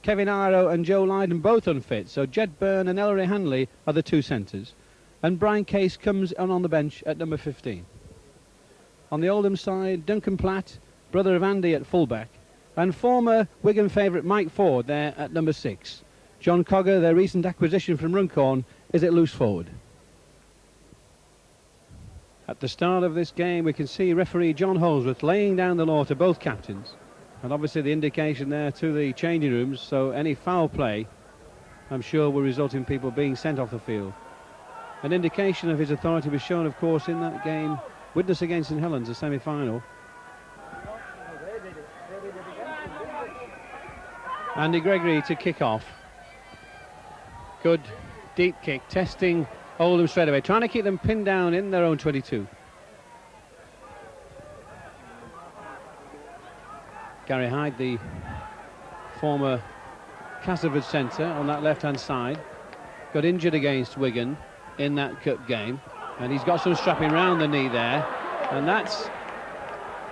Kevin Iro and Joe Lydon both unfit, so Jed Byrne and Ellery Hanley are the two centres. And Brian Case comes on the bench at number 15. On the Oldham side, Duncan Platt, brother of Andy, at fullback, and former Wigan favourite Mike Ford there at number 6. John Cogger, their recent acquisition from Runcorn, is at loose forward. At the start of this game, we can see referee John Holsworth laying down the law to both captains, and obviously the indication there to the changing rooms, so any foul play, I'm sure, will result in people being sent off the field. An indication of his authority was shown, of course, in that game, Widnes against St Helens, the semi-final. Andy Gregory to kick off. Good deep kick, testing Oldham straight away, trying to keep them pinned down in their own 22. Gary Hyde, the former Castleford centre on that left-hand side, got injured against Wigan in that cup game, and he's got some strapping round the knee there, and that's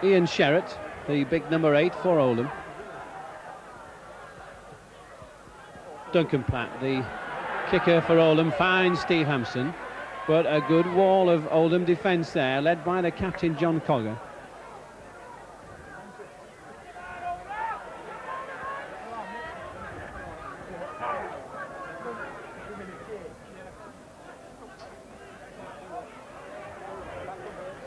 Ian Sherratt, the big number 8 for Oldham. Duncan Platt, the kicker for Oldham, finds Steve Hampson, but a good wall of Oldham defence there, led by the captain John Cogger.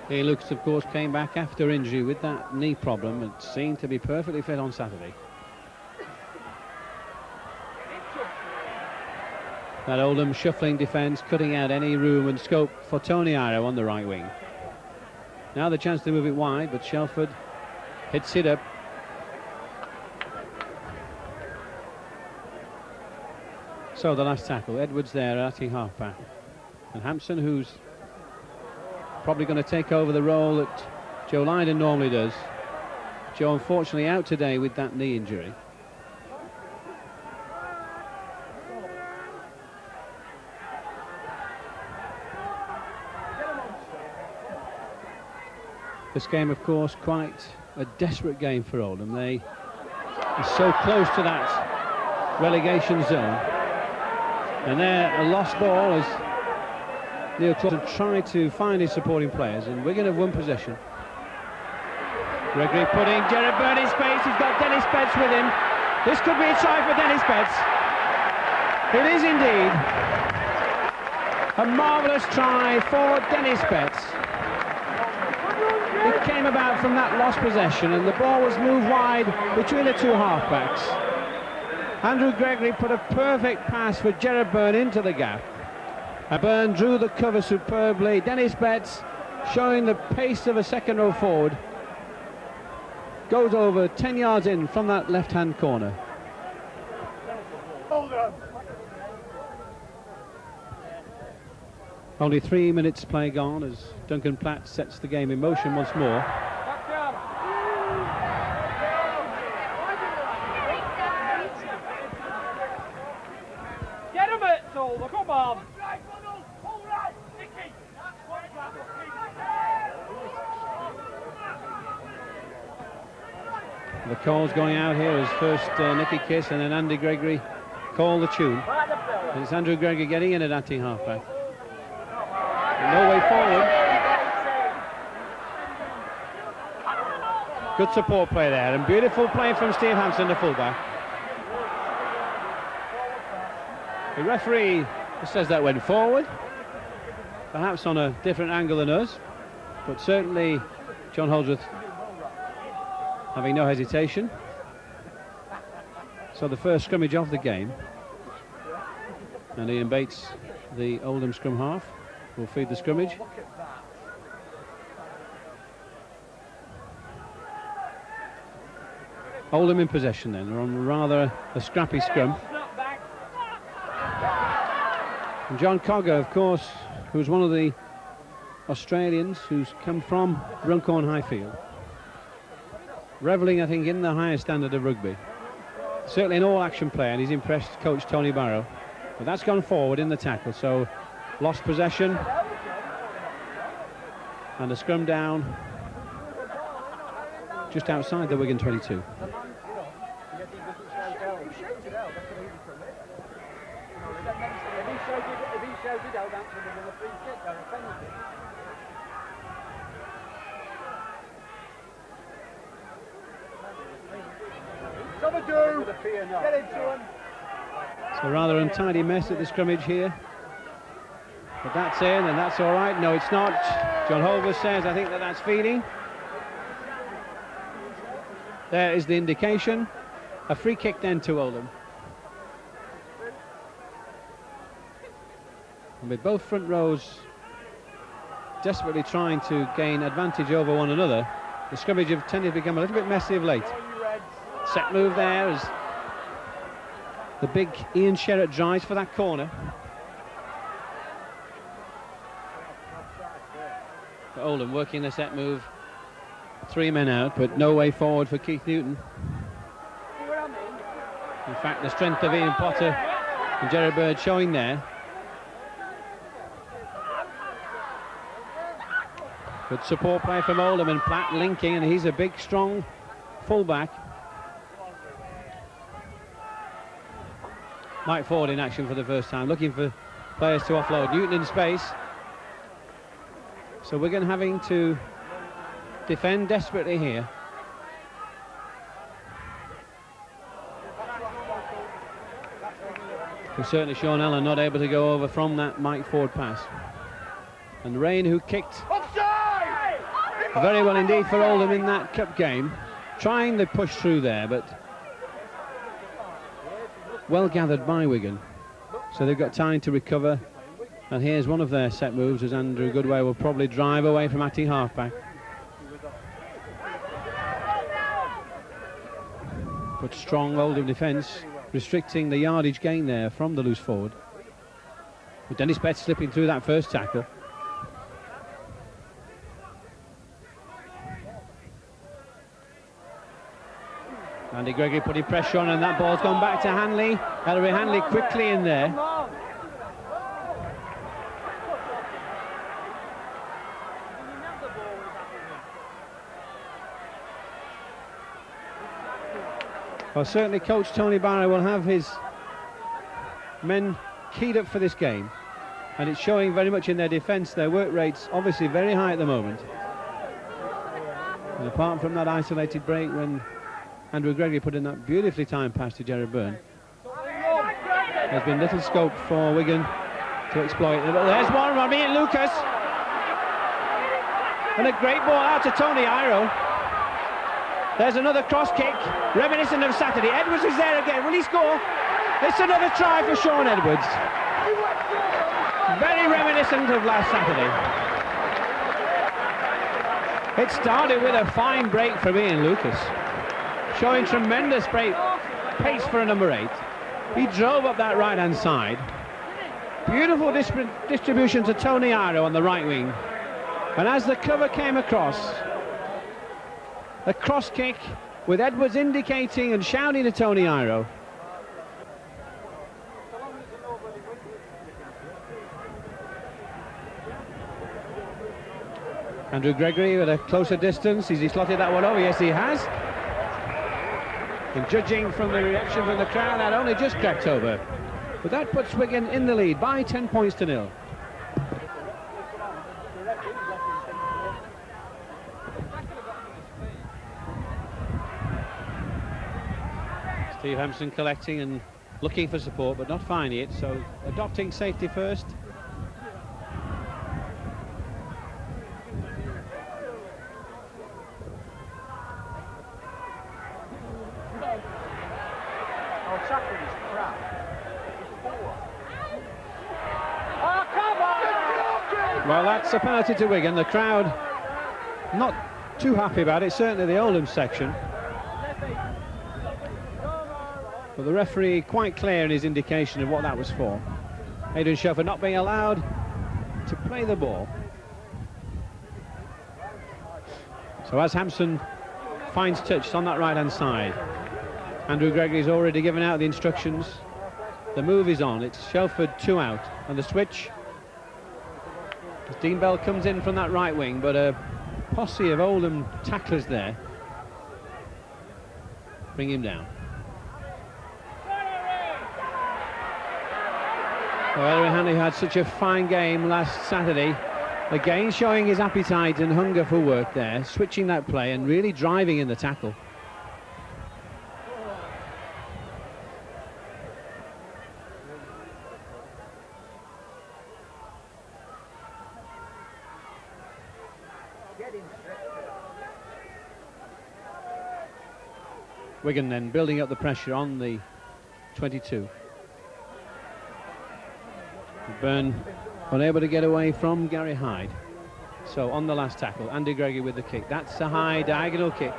He looks, of course, came back after injury with that knee problem and seemed to be perfectly fit on Saturday. That Oldham shuffling defence, cutting out any room and scope for Tony Iro on the right wing. Now the chance to move it wide, but Shelford hits it up. So the last tackle, Edwards there at half-back. And Hampson, who's probably going to take over the role that Joe Lydon normally does. Joe unfortunately out today with that knee injury. This game, of course, quite a desperate game for Oldham. They are so close to that relegation zone. And there, a lost ball as Neil Clausen tried to find his supporting players, and Wigan have won possession. Gregory putting Gerard Byrne in space. He's got Dennis Betts with him. This could be a try for Dennis Betts. It is indeed a marvellous try for Dennis Betts. It came about from that lost possession, and the ball was moved wide between the two halfbacks. Andrew Gregory put a perfect pass for Gerard Byrne into the gap. Byrne drew the cover superbly. Dennis Betts, showing the pace of a second row forward, goes over 10 yards in from that left-hand corner. Only 3 minutes play gone as Duncan Platt sets the game in motion once more. Get him it, Solver, come on! The calls going out here is first Nicky Kiss and then Andy Gregory call the tune. And it's Andrew Gregory getting in at acting halfback. No way forward. Good support play there, and beautiful play from Steve Hampson, the fullback. The referee says that went forward, perhaps on a different angle than us, but certainly John Holdsworth having no hesitation. So the first scrimmage of the game, and Ian Bates, the Oldham scrum half, will feed the scrimmage. Oldham in possession then. They're on rather a scrappy scrum. And John Cogger, of course, who's one of the Australians who's come from Runcorn Highfield, revelling, I think, in the highest standard of rugby. Certainly an all-action player, and he's impressed coach Tony Barrow. But that's gone forward in the tackle, so lost possession. And a scrum down just outside the Wigan 22. shouted out, that's when they're free kick or a penalty. Get into him. It's a rather untidy mess at the scrimmage here. But that's in, and that's all right. No, it's not. John Holver says, I think that's feeding. There is the indication. A free kick then to Oldham. And with both front rows desperately trying to gain advantage over one another, the scrimmage have tended to become a little bit messy of late. Set move there as the big Ian Sherratt drives for that corner. But Oldham working the set move. 3 men out, but no way forward for Keith Newton. In fact, the strength of Ian Potter and Gerard Bird showing there. Good support play from Oldham, and Platt linking, and he's a big, strong fullback. Mike Ford in action for the first time, looking for players to offload. Newton in space. So Wigan having to defend desperately here. And certainly Sean Allen not able to go over from that Mike Ford pass. And Rain, who kicked very well indeed for Oldham in that cup game, trying the push through there, but well gathered by Wigan. So they've got time to recover. And here's one of their set moves as Andrew Goodway will probably drive away from acting halfback. But strong Oldham defence, restricting the yardage gain there from the loose forward. With Dennis Betts slipping through that first tackle. Andy Gregory putting pressure on, and that ball's gone back to Hanley. Ellery Hanley quickly in there. Well, certainly coach Tony Barrow will have his men keyed up for this game, and it's showing very much in their defence. Their work rate's obviously very high at the moment. And apart from that isolated break when Andrew Gregory put in that beautifully timed pass to Gerard Byrne, there's been little scope for Wigan to exploit it. But there's one from Ian Lucas, and a great ball out to Tony Iro. There's another cross kick, reminiscent of Saturday. Edwards is there again. Will he score? It's another try for Sean Edwards. Very reminiscent of last Saturday. It started with a fine break from Ian Lucas, showing tremendous pace for a number 8. He drove up that right-hand side. Beautiful distribution to Tony Iro on the right wing. And as the cover came across, a cross kick with Edwards indicating and shouting to Tony Iro. Andrew Gregory at a closer distance. Has he slotted that one over? Yes, he has. And judging from the reaction from the crowd, that only just crept over. But that puts Wigan in the lead by 10 points to 0. Steve Hampson collecting and looking for support, but not finding it, so adopting safety first. Well, that's a penalty to Wigan. The crowd not too happy about it, certainly the Oldham section. But the referee quite clear in his indication of what that was for. Adrian Shelford not being allowed to play the ball. So as Hampson finds touch on that right-hand side, Andrew Gregory's already given out the instructions. The move is on. It's Shelford 2 out, and the switch. Dean Bell comes in from that right wing, but a posse of Oldham tacklers there bring him down. Well, Ellery Hanley had such a fine game last Saturday. Again, showing his appetite and hunger for work there, switching that play and really driving in the tackle. Wigan then building up the pressure on the 22. Byrne unable to get away from Gary Hyde. So on the last tackle, Andy Gregory with the kick. That's a high diagonal kick.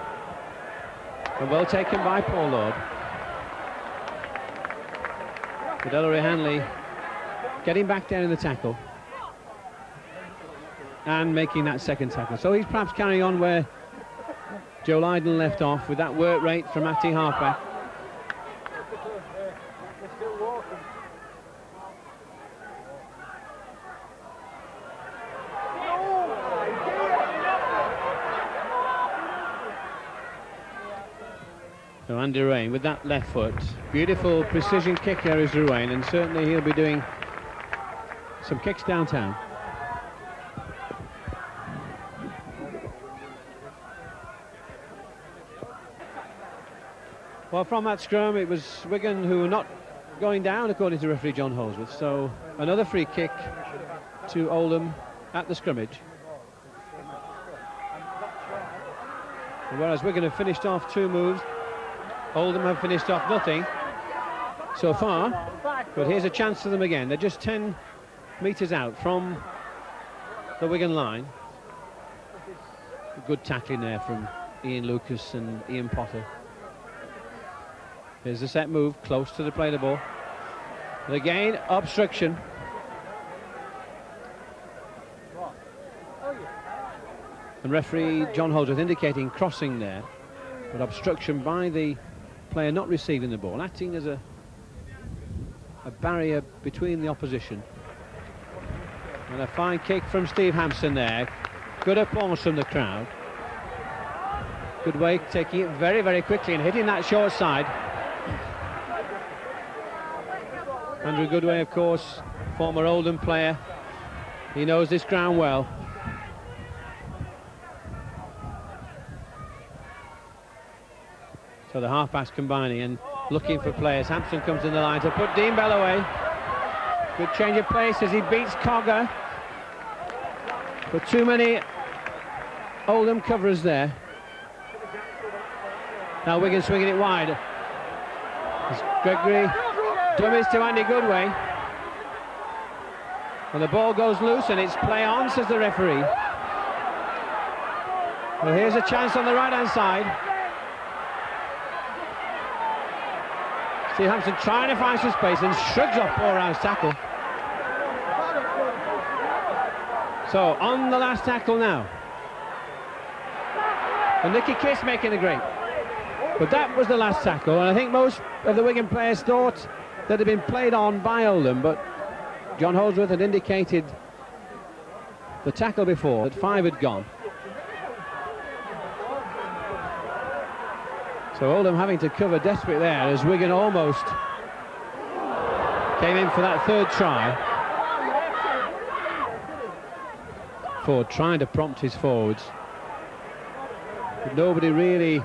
And well taken by Paul Lord. But Ellery Hanley getting back down in the tackle and making that second tackle. So he's perhaps carrying on where Joe Lydon left off with that work rate from acting halfback. So Andy Rain with that left foot. Beautiful precision kick there is Ruane, and certainly he'll be doing some kicks downtown. Well, from that scrum, it was Wigan who were not going down, according to referee John Holsworth. So another free kick to Oldham at the scrimmage. And whereas Wigan have finished off 2 moves, Oldham have finished off nothing so far. But here's a chance for them again. They're just 10 metres out from the Wigan line. Good tackling there from Ian Lucas and Ian Potter. Here's the set move, close to the play of the ball. And again, obstruction. And referee John Holdsworth indicating crossing there, but obstruction by the player not receiving the ball, acting as a barrier between the opposition. And a fine kick from Steve Hampson there. Good applause from the crowd. Good way, taking it very, very quickly and hitting that short side. Andrew Goodway, of course, former Oldham player. He knows this ground well. So the halfbacks combining and looking for players. Hampson comes in the line to put Dean Bell away. Good change of pace as he beats Cogger. But too many Oldham coverers there. Now Wigan swinging it wide. As Gregory dummies to Andy Goodway. And the ball goes loose and it's play on, says the referee. Well, here's a chance on the right-hand side. Steve Hampson trying to find some space and shrugs off Paul Round's tackle. So on the last tackle now. And Nicky Kiss making a great. But that was the last tackle, and I think most of the Wigan players thought that had been played on by Oldham, but John Holdsworth had indicated the tackle before that 5 had gone. So Oldham having to cover desperate there as Wigan almost came in for that 3rd try. Ford trying to prompt his forwards, but nobody really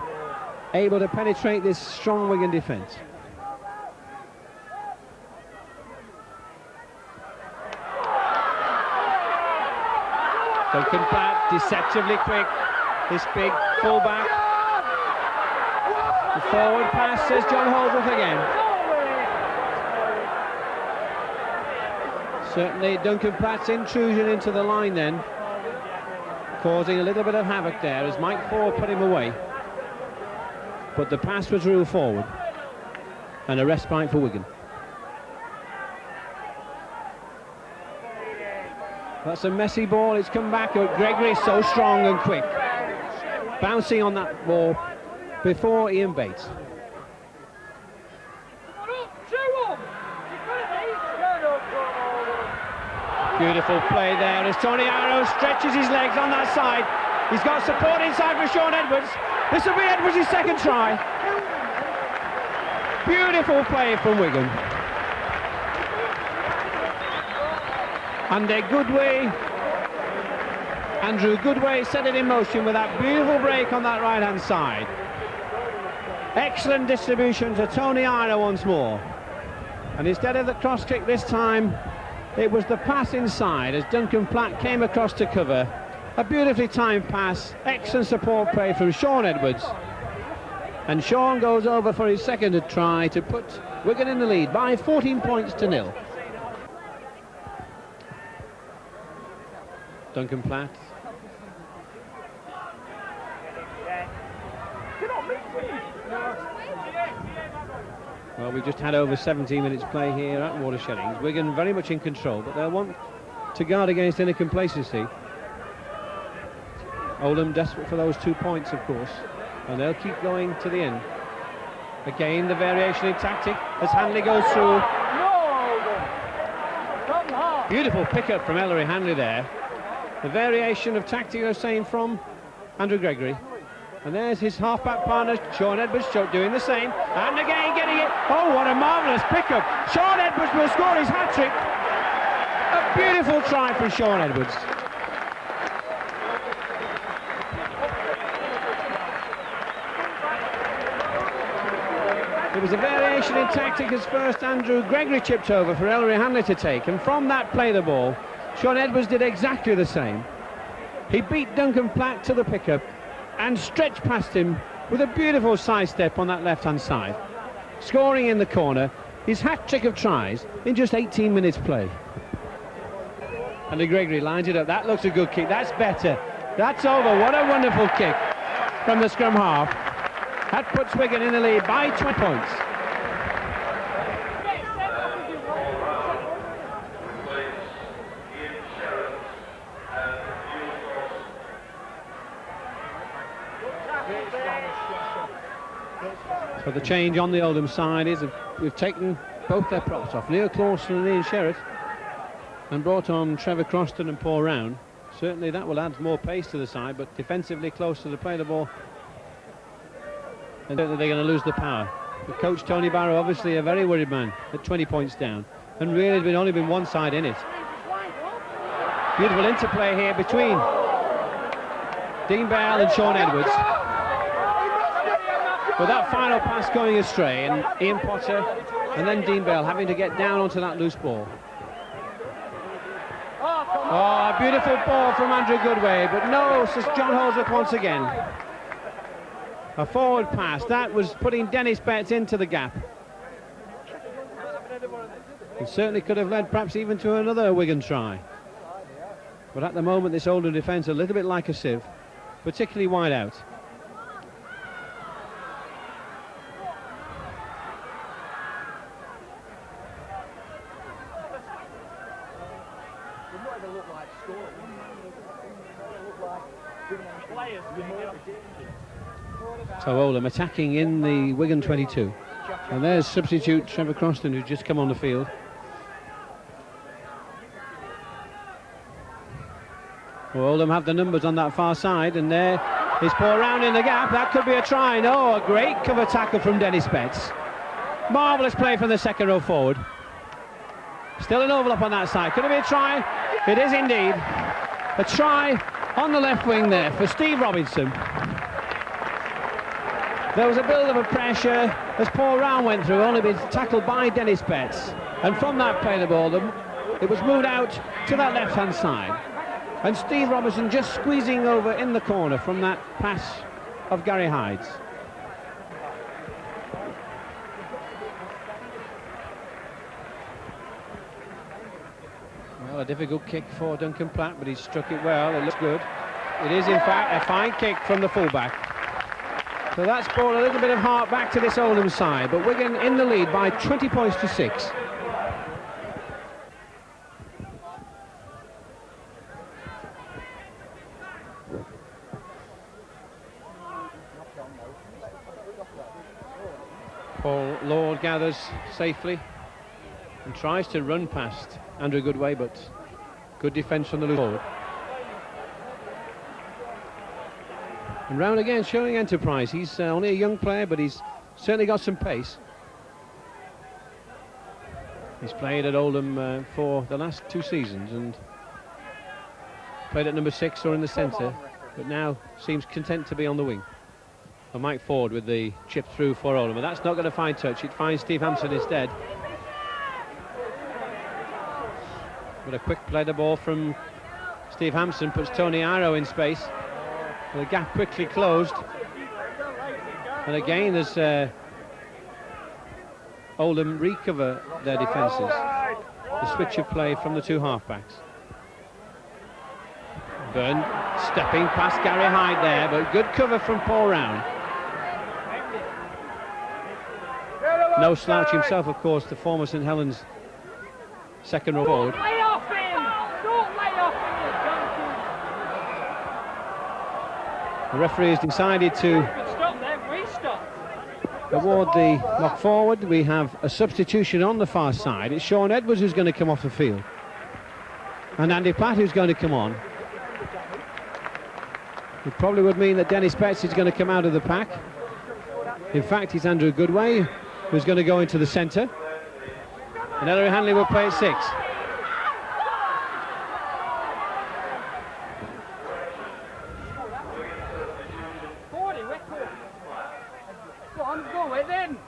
able to penetrate this strong Wigan defence. Duncan Platt, deceptively quick, this big fullback. The forward pass, says John Holdsworth again. Certainly Duncan Platt's intrusion into the line then, causing a little bit of havoc there as Mike Ford put him away. But the pass was ruled forward, and a respite for Wigan. That's a messy ball, it's come back, but Gregory so strong and quick. Bouncing on that ball before Ian Bates. Beautiful play there as Tony Arrow stretches his legs on that side. He's got support inside for Sean Edwards. This will be Edwards' 2nd try. Beautiful play from Wigan. And Andrew Goodway set it in motion with that beautiful break on that right-hand side. Excellent distribution to Tony Ira once more. And instead of the cross kick this time, it was the pass inside as Duncan Platt came across to cover. A beautifully timed pass, excellent support play from Sean Edwards. And Sean goes over for his second try to put Wigan in the lead by 14 points to 0. Duncan Platt. Well, we've just had over 17 minutes play here at Watersheddings. Wigan very much in control, but they'll want to guard against any complacency. Oldham desperate for those 2 points, of course, and they'll keep going to the end. Again, the variation in tactic as Hanley goes through. Beautiful pick-up from Ellery Hanley there. The variation of tactic, they're saying, from Andrew Gregory. And there's his half-back partner, Sean Edwards, doing the same. And again getting it. Oh, what a marvellous pick-up. Sean Edwards will score his hat-trick. A beautiful try from Sean Edwards. It was a variation in tactic as first Andrew Gregory chipped over for Ellery Hanley to take. And from that play the ball, Sean Edwards did exactly the same. He beat Duncan Platt to the pickup and stretched past him with a beautiful sidestep on that left-hand side. Scoring in the corner, his hat-trick of tries in just 18 minutes play. And Gregory lines it up. That looks a good kick. That's better. That's over. What a wonderful kick from the scrum half. That puts Wigan in the lead by 20 points. So the change on the Oldham side is we've taken both their props off, Neil Clawson and Ian Sherratt, and brought on Trevor Croston and Paul Round. Certainly that will add more pace to the side, but defensively close to the play the ball, and certainly they're going to lose the power. But coach Tony Barrow, obviously a very worried man at 20 points down, and really there's only been one side in it. Beautiful interplay here between Dean Bell and Sean Edwards. But that final pass going astray, and Ian Potter and then Dean Bell having to get down onto that loose ball. Oh, a beautiful ball from Andrew Goodway, but no, Sir John Holdsworth once again. A forward pass, that was putting Dennis Betts into the gap. It certainly could have led perhaps even to another Wigan try. But at the moment this Oldham defence a little bit like a sieve, particularly wide out. So Oldham attacking in the Wigan 22. And there's substitute Trevor Croston, who's just come on the field. Well, Oldham have the numbers on that far side, and there is Paul Round in the gap. That could be a try. No, a great cover tackle from Dennis Betts. Marvellous play from the second row forward. Still an overlap on that side. Could it be a try? It is indeed. A try on the left wing there for Steve Robinson. There was a build-up of pressure as Paul Round went through, only been tackled by Dennis Betts. And from that play the ball, it was moved out to that left-hand side. And Steve Robinson just squeezing over in the corner from that pass of Gary Hydes. Well, a difficult kick for Duncan Platt, but he struck it well. It looks good. It is, in fact, a fine kick from the fullback. So that's brought a little bit of heart back to this Oldham side, but Wigan in the lead by 20 points to 6. Paul Lord gathers safely and tries to run past Andrew Goodway, but good defence from the loose forward. And Round again showing enterprise. He's only a young player, but he's certainly got some pace. He's played at Oldham for the last 2 seasons and played at number 6 or in the centre, but now seems content to be on the wing. And Mike Ford with the chip through for Oldham, and that's not going to find touch. It finds Steve Hampson instead. But a quick play the ball from Steve Hampson puts Tony Arrow in space. The gap quickly closed. And again, as Oldham recover their defences, the switch of play from the 2 halfbacks. Byrne stepping past Gary Hyde there, but good cover from Paul Round. No slouch himself, of course, the former St Helens second row forward. Don't lay off him! Don't lay off him! The referee has decided to Stop there, we stop. award the knock forward. We have a substitution on the far side. It's Sean Edwards who's going to come off the field, and Andy Platt who's going to come on. It probably would mean that Dennis Betts is going to come out of the pack. In fact, it's Andrew Goodway who's going to go into the centre, and Ellery Hanley will play at 6. Go with him.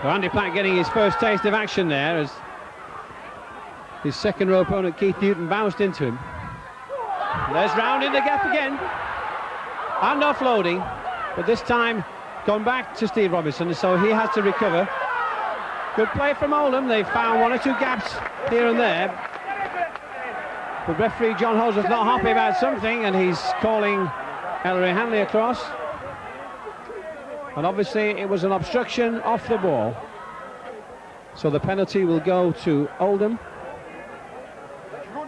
Well, Andy Platt getting his first taste of action there as his second row opponent Keith Newton bounced into him. And there's Round in the gap again, and offloading, but this time gone back to Steve Robinson, so he has to recover. Good play from Oldham. They've found 1 or 2 gaps here and there, but referee John Holsworth's not happy about something, and he's calling Ellery Hanley across. And obviously it was an obstruction off the ball, so the penalty will go to Oldham.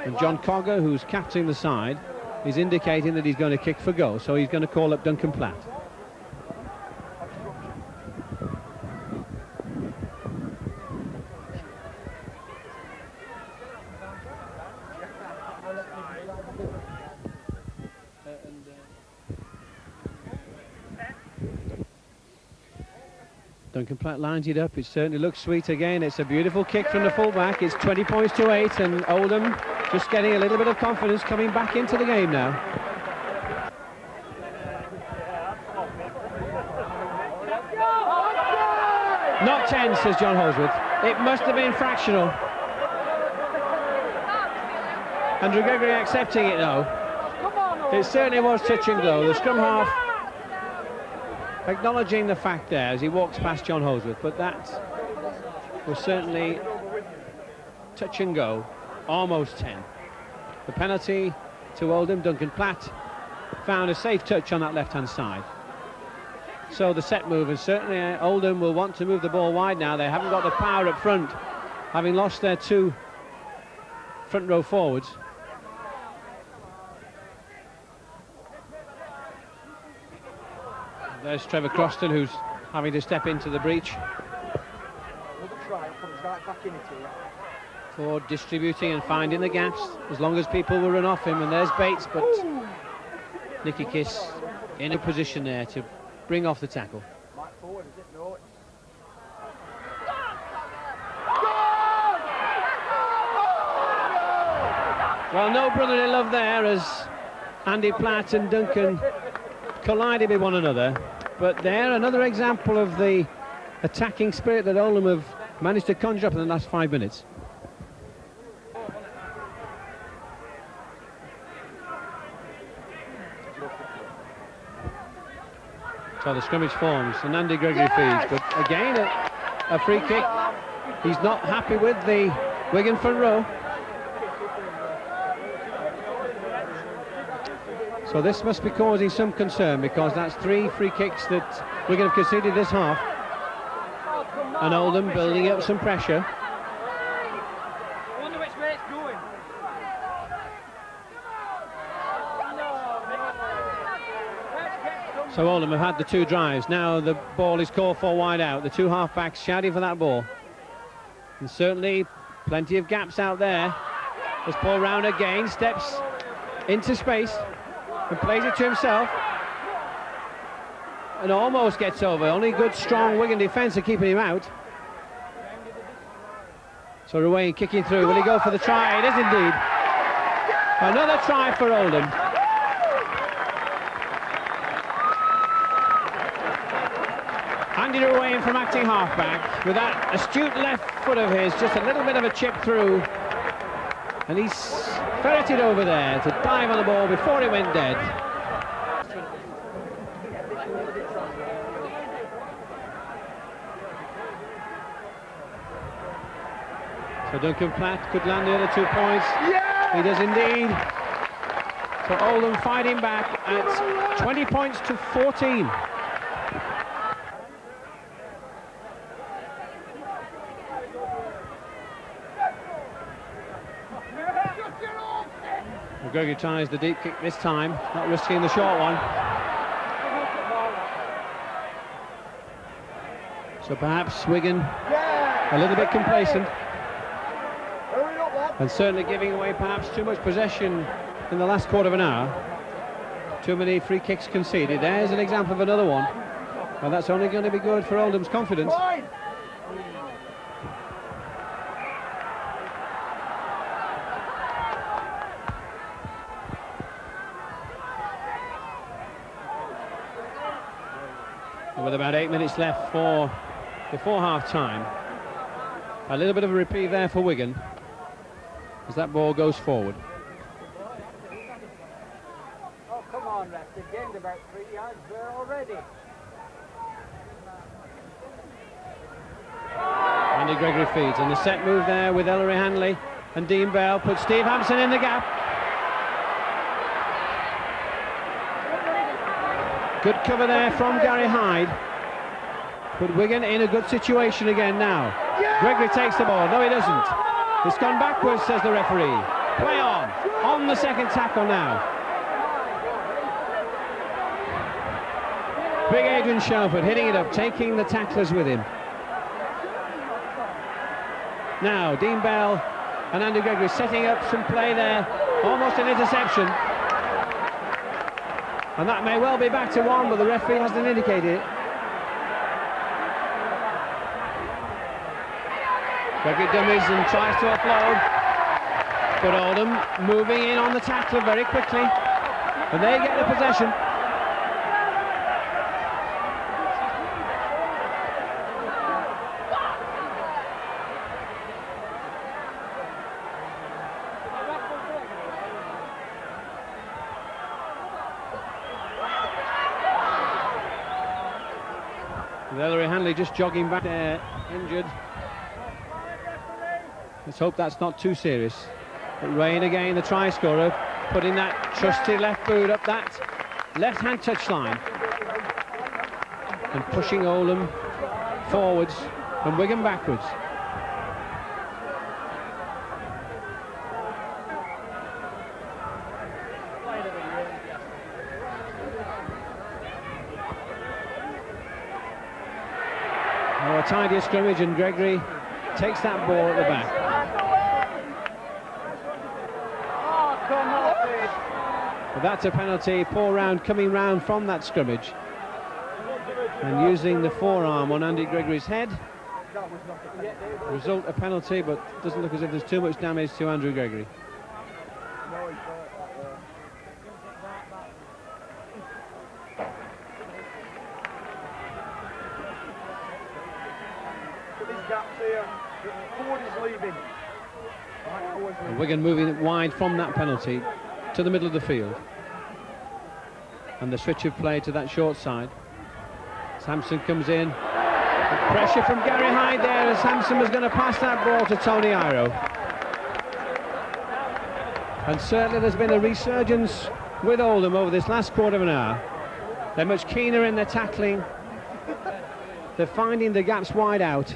And John Cogger, who's captaining the side, is indicating that he's going to kick for goal, so he's going to call up Duncan Platt. Duncan Platt lines it up. It certainly looks sweet again. It's a beautiful kick from the fullback. It's 20 points to 8, and Oldham just getting a little bit of confidence coming back into the game now. Not 10, says John Holsworth. It must have been fractional. Andrew Gregory accepting it though. It certainly was touch and go. The scrum half acknowledging the fact there as he walks past John Holsworth, but that was certainly touch and go, almost 10. The penalty to Oldham. Duncan Platt found a safe touch on that left-hand side. So the set move, and certainly Oldham will want to move the ball wide now. They haven't got the power up front, having lost their 2 front row forwards. There's Trevor Croston, who's having to step into the breach for distributing and finding the gaps, as long as people will run off him. And there's Bates, but Nicky Kiss in a position there to bring off the tackle. Well, no brotherly love there as Andy Platt and Duncan collided with one another, but there another example of the attacking spirit that Oldham have managed to conjure up in the last 5 minutes. So the scrimmage forms, and Andy Gregory feeds, but again a free kick. He's not happy with the Wigan front row. So this must be causing some concern, because that's 3 free kicks that Wigan have conceded this half. And Oldham building up some pressure. I wonder which way it's going. So Oldham have had the 2 drives. Now the ball is called for wide out. The 2 half-backs shouting for that ball. And certainly plenty of gaps out there. As Paul Round again steps into space and plays it to himself. And almost gets over. Only good, strong Wigan defence are keeping him out. So Ruane kicking through. Will he go for the try? It is indeed. Another try for Oldham. Andy Ruane from acting halfback with that astute left foot of his, just a little bit of a chip through, and he's ferreted over there to dive on the ball before it went dead. So Duncan Platt could land the other 2 points. Yeah! He does indeed. So Oldham fighting back at 20 points to 14. Gregory tries the deep kick this time, not risking the short one. So perhaps Wigan a little bit complacent, and certainly giving away perhaps too much possession in the last quarter of an hour. Too many free kicks conceded. There's an example of another one, and that's only going to be good for Oldham's confidence. With about 8 minutes left before half-time, a little bit of a reprieve there for Wigan as that ball goes forward. Oh, come on, ref. They've gained about 3 yards there already. Andy Gregory feeds, and the set move there with Ellery Hanley and Dean Bell puts Steve Hampson in the gap. Good cover there from Gary Hyde. But Wigan in a good situation again now. Gregory takes the ball. No, he doesn't. It's gone backwards, says the referee. Play on the second tackle now. Big Adrian Shelford hitting it up, taking the tacklers with him. Now, Dean Bell and Andy Gregory setting up some play there. Almost an interception. And that may well be back to one, but the referee hasn't indicated it. Gregory dummies and tries to offload. But Oldham moving in on the tackler very quickly. And they get the possession. Ellery Hanley just jogging back there, injured. Let's hope that's not too serious. But Rain again, the try scorer, putting that trusty left boot up that left-hand touchline and pushing Oldham forwards and Wigan backwards. Oh, a tidier scrimmage, and Gregory takes that ball at the back. But that's a penalty. Poor round coming round from that scrimmage and using the forearm on Andy Gregory's head. Result a penalty, but doesn't look as if there's too much damage to Andrew Gregory. And Wigan moving it wide from that penalty to the middle of the field, and the switch of play to that short side. Sampson comes in. Pressure from Gary Hyde there as Sampson was going to pass that ball to Tony Iro. And certainly there's been a resurgence with Oldham over this last quarter of an hour. They're much keener in their tackling. They're finding the gaps wide out,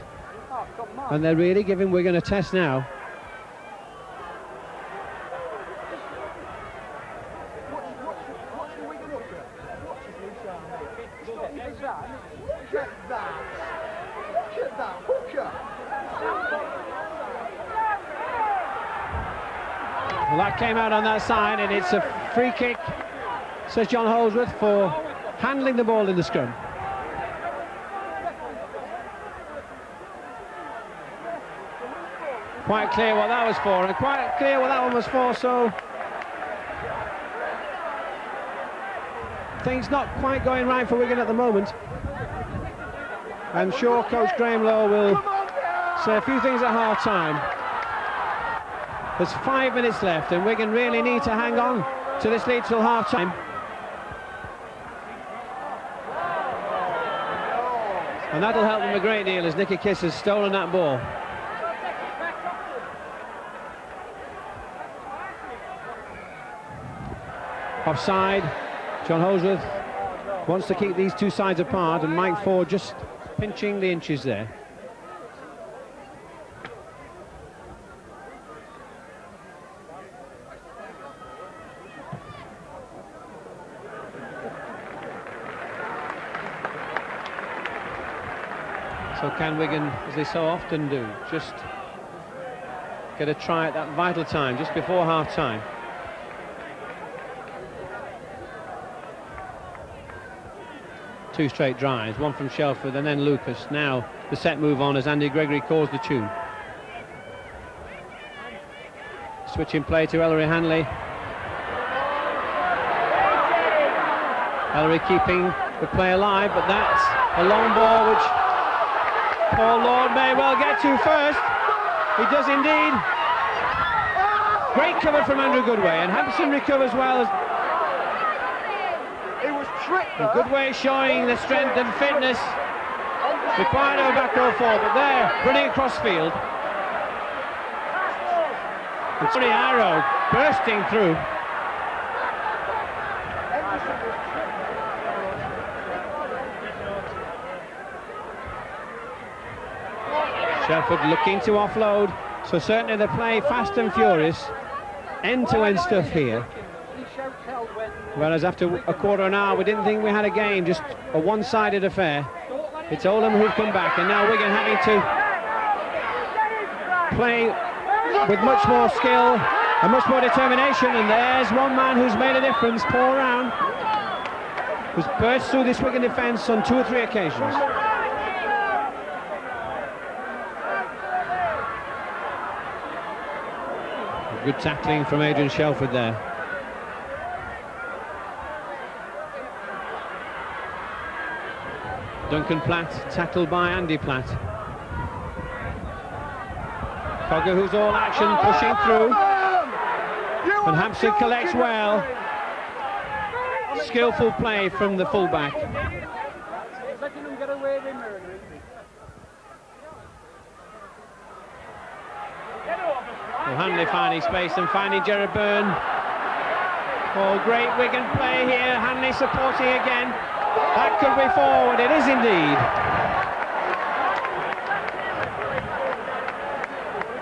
and they're really giving Wigan a test now. Well, that came out on that side, and it's a free kick, says John Holdsworth, for handling the ball in the scrum. Quite clear what that was for, and quite clear what that one was for, so things not quite going right for Wigan at the moment. I'm sure Coach Graham Lowe will say a few things at half-time. There's 5 minutes left, and Wigan really need to hang on to this lead till half-time. And that'll help them a great deal as Nicky Kiss has stolen that ball. Offside. John Holsworth wants to keep these two sides apart, and Mike Ford just pinching the inches there. So can Wigan, as they so often do, just get a try at that vital time, just before half-time? Two straight drives, one from Shelford and then Lucas. Now the set move on as Andy Gregory calls the tune. Switching play to Ellery Hanley. Ellery keeping the play alive, but that's a long ball which Paul Lord may well get to first. He does indeed. Great cover from Andrew Goodway, and Hampson recovers well. He was tricked. Goodway showing the strength and fitness required over back row forward, but there, running across field. And Tony Arrow bursting through. Shelford looking to offload, so certainly they play fast and furious, end-to-end stuff here. Whereas after a quarter of an hour we didn't think we had a game, just a one-sided affair. It's Oldham who've come back, and now Wigan having to play with much more skill and much more determination, and there's one man who's made a difference, Paul Round, who's burst through this Wigan defence on 2 or 3 occasions. Good tackling from Adrian Shelford there. Duncan Platt tackled by Andy Platt. Cogger, who's all action, pushing through. And Hampson collects well. Skillful play from the fullback. Well, Hanley finding space and finding Gerard Byrne. Oh, great Wigan play here. Hanley supporting again. That could be forward. It is indeed.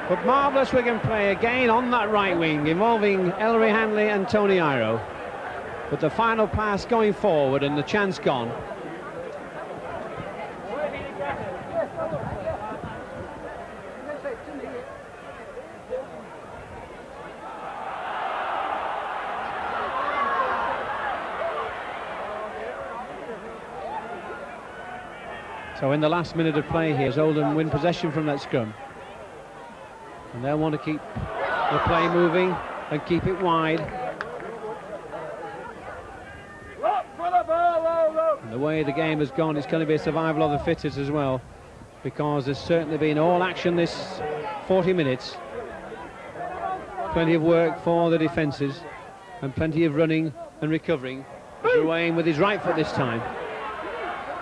But marvellous Wigan play again on that right wing, involving Ellery Hanley and Tony Iro. But the final pass going forward and the chance gone. So in the last minute of play here, as Oldham win possession from that scrum. And they'll want to keep the play moving and keep it wide. And the way the game has gone, it's going to be a survival of the fittest as well, because there's certainly been all action this 40 minutes. Plenty of work for the defences and plenty of running and recovering. Ruane with his right foot this time.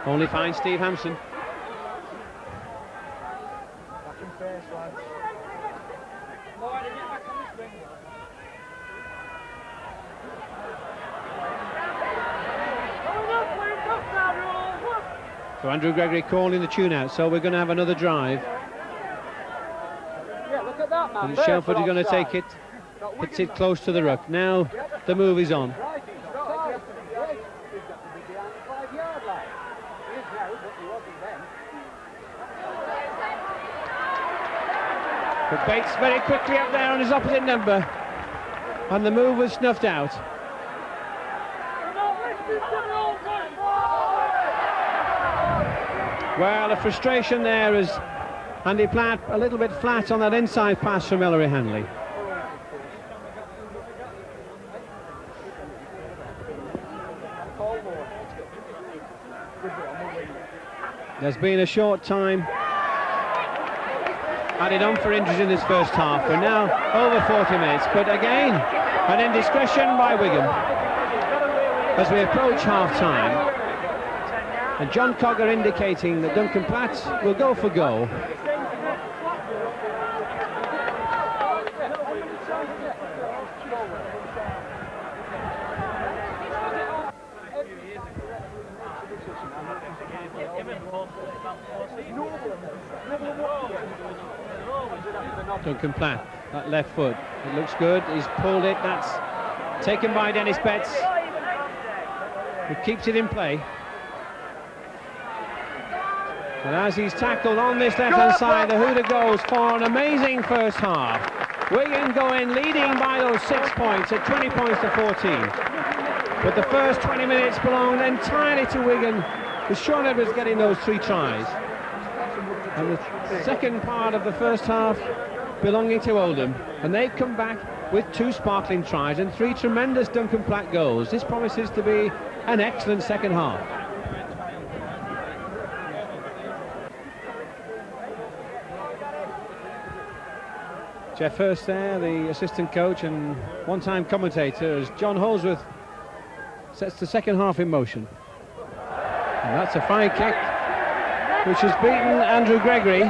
Only finds Steve Hampson. So Andrew Gregory calling the tune out, so we're going to have another drive. Yeah, look at that, man. And Shelford is going to take it, hits it close to the ruck. Now the move is on. But Bates very quickly up there on his opposite number, and the move was snuffed out. Well, the frustration there as Andy Platt a little bit flat on that inside pass from Ellery Hanley. There's been a short time added on for injuries in this first half. We're now over 40 minutes, but again, an indiscretion by Wigan as we approach half-time. And John Cogger indicating that Duncan Platt will go for goal. Duncan Platt, that left foot, it looks good, he's pulled it, that's taken by Dennis Betts, who keeps it in play. And as he's tackled on this left-hand side, the hooter goes for an amazing first half. Wigan going leading by those 6 points at 20 points to 14. But the first 20 minutes belonged entirely to Wigan, with Sean Edwards getting those 3 tries. And the second part of the first half belonging to Oldham. And they've come back with 2 sparkling tries and 3 tremendous Duncan Platt goals. This promises to be an excellent second half. Jeff Hurst there, the assistant coach and one-time commentator, as John Holsworth sets the second half in motion. And that's a fine kick which has beaten Andrew Gregory.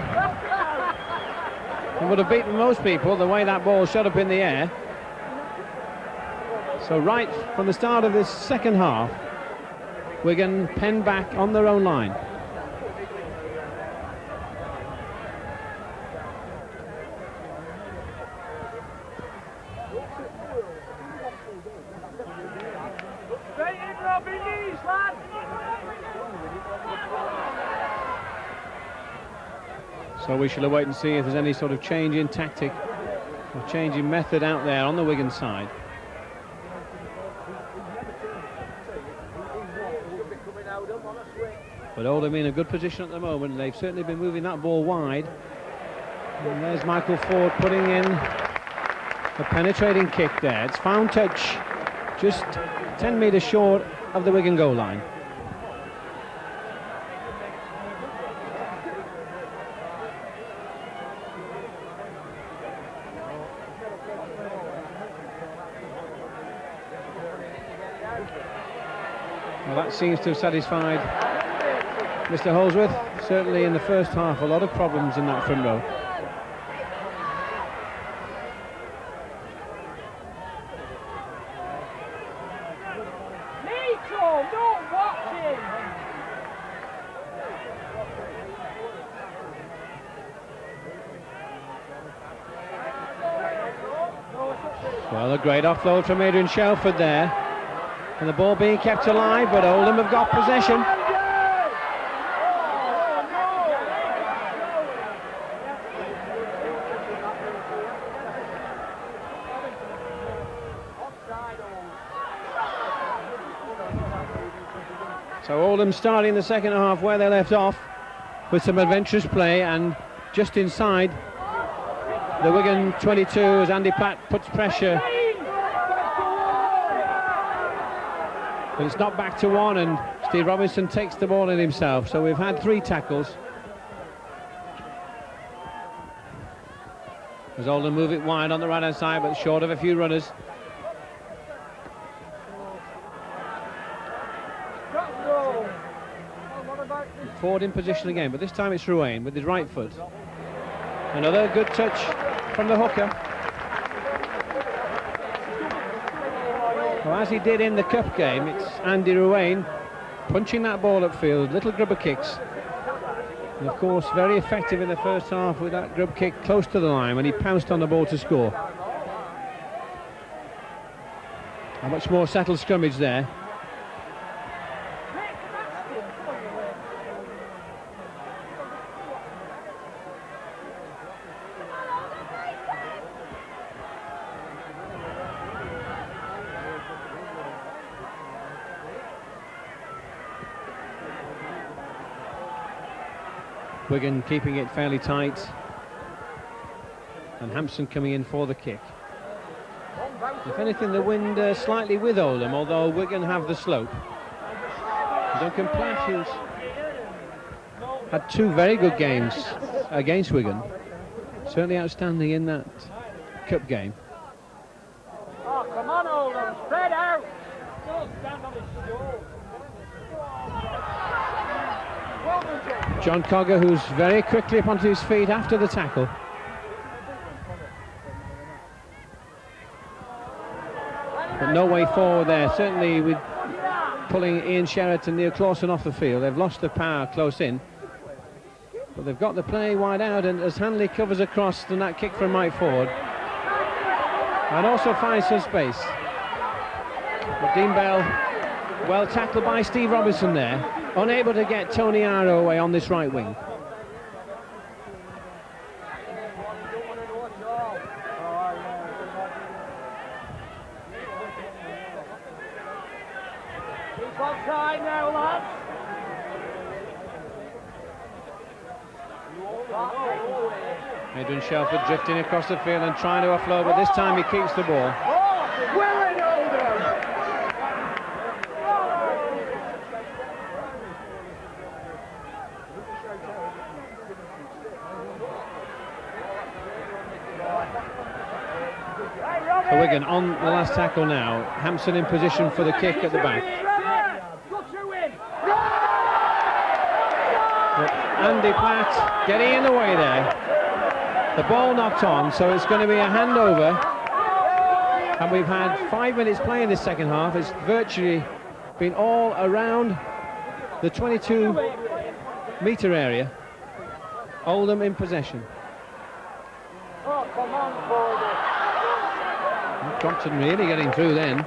It would have beaten most people the way that ball shot up in the air. So right from the start of this second half, Wigan penned back on their own line. So we shall wait and see if there's any sort of change in tactic or change in method out there on the Wigan side. But Oldham in a good position at the moment. They've certainly been moving that ball wide. And there's Michael Ford putting in a penetrating kick there. It's found touch, just 10 metres short of the Wigan goal line. Well, that seems to have satisfied Mr. Holsworth. Certainly in the first half, a lot of problems in that front row. Well, a great offload from Adrian Shelford there. And the ball being kept alive, but Oldham have got possession. So Oldham starting the second half where they left off, with some adventurous play, and just inside the Wigan 22 as Andy Platt puts pressure. But it's not back to one, and Steve Robinson takes the ball in himself. So we've had 3 tackles. As Oldham move it wide on the right-hand side, but short of a few runners. Ford in position again, but this time it's Ruane with his right foot. Another good touch from the hooker. Well, as he did in the cup game, it's Andy Ruane punching that ball upfield, little grubber kicks. And of course, very effective in the first half with that grub kick close to the line when he pounced on the ball to score. A much more settled scrummage there. Wigan keeping it fairly tight. And Hampson coming in for the kick. If anything, the wind slightly with Oldham, although Wigan have the slope. Duncan Platt, who's had 2 very good games against Wigan, certainly outstanding in that cup game. Oh, come on, Oldham, spread out. Don't stand on his shoulder. John Cogger, who's very quickly up onto his feet after the tackle. But no way forward there, certainly with pulling Ian Sherratt and Neil Clawson off the field. They've lost the power close in, but they've got the play wide out, and as Hanley covers across, then that kick from Mike Ford and also finds some space. But Dean Bell, well tackled by Steve Robinson there, unable to get Tony Arrow away on this right wing. Offside now, lads. Adrian Shelford drifting across the field and trying to offload, but this time he keeps the ball. Well in Oldham. So Wigan on the last tackle now. Hampson in position for the kick at the back. But Andy Platt getting in the way there. The ball knocked on, so it's going to be a handover. And we've had 5 minutes play in this second half. It's virtually been all around the 22-metre area. Oldham in possession. Oh, come on, Fordy. Crompton really getting through then.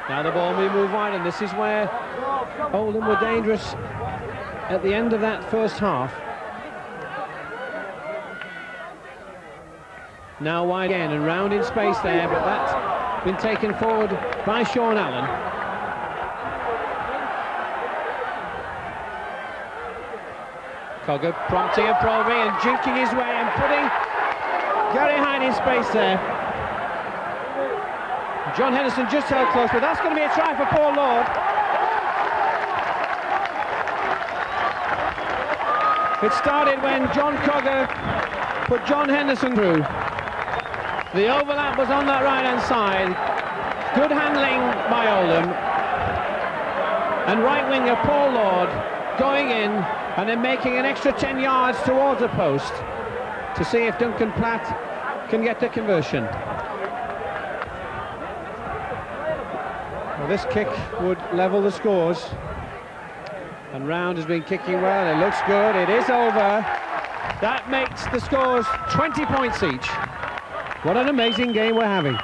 Now the ball will move wide, and this is where Oldham were dangerous at the end of that first half. Now wide again and round in space there, but that's been taken forward by Sean Allen. Cogger prompting and probing and jinking his way and putting Gary Hyde in space there. John Henderson just held close, but that's going to be a try for Paul Lord. It started when John Cogger put John Henderson through. The overlap was on that right-hand side. Good handling by Oldham. And right winger Paul Lord going in and then making an extra 10 yards towards the post to see if Duncan Platt can get the conversion. Well, this kick would level the scores. And Round has been kicking well. It looks good. It is over. That makes the scores 20 points each. What an amazing game we're having.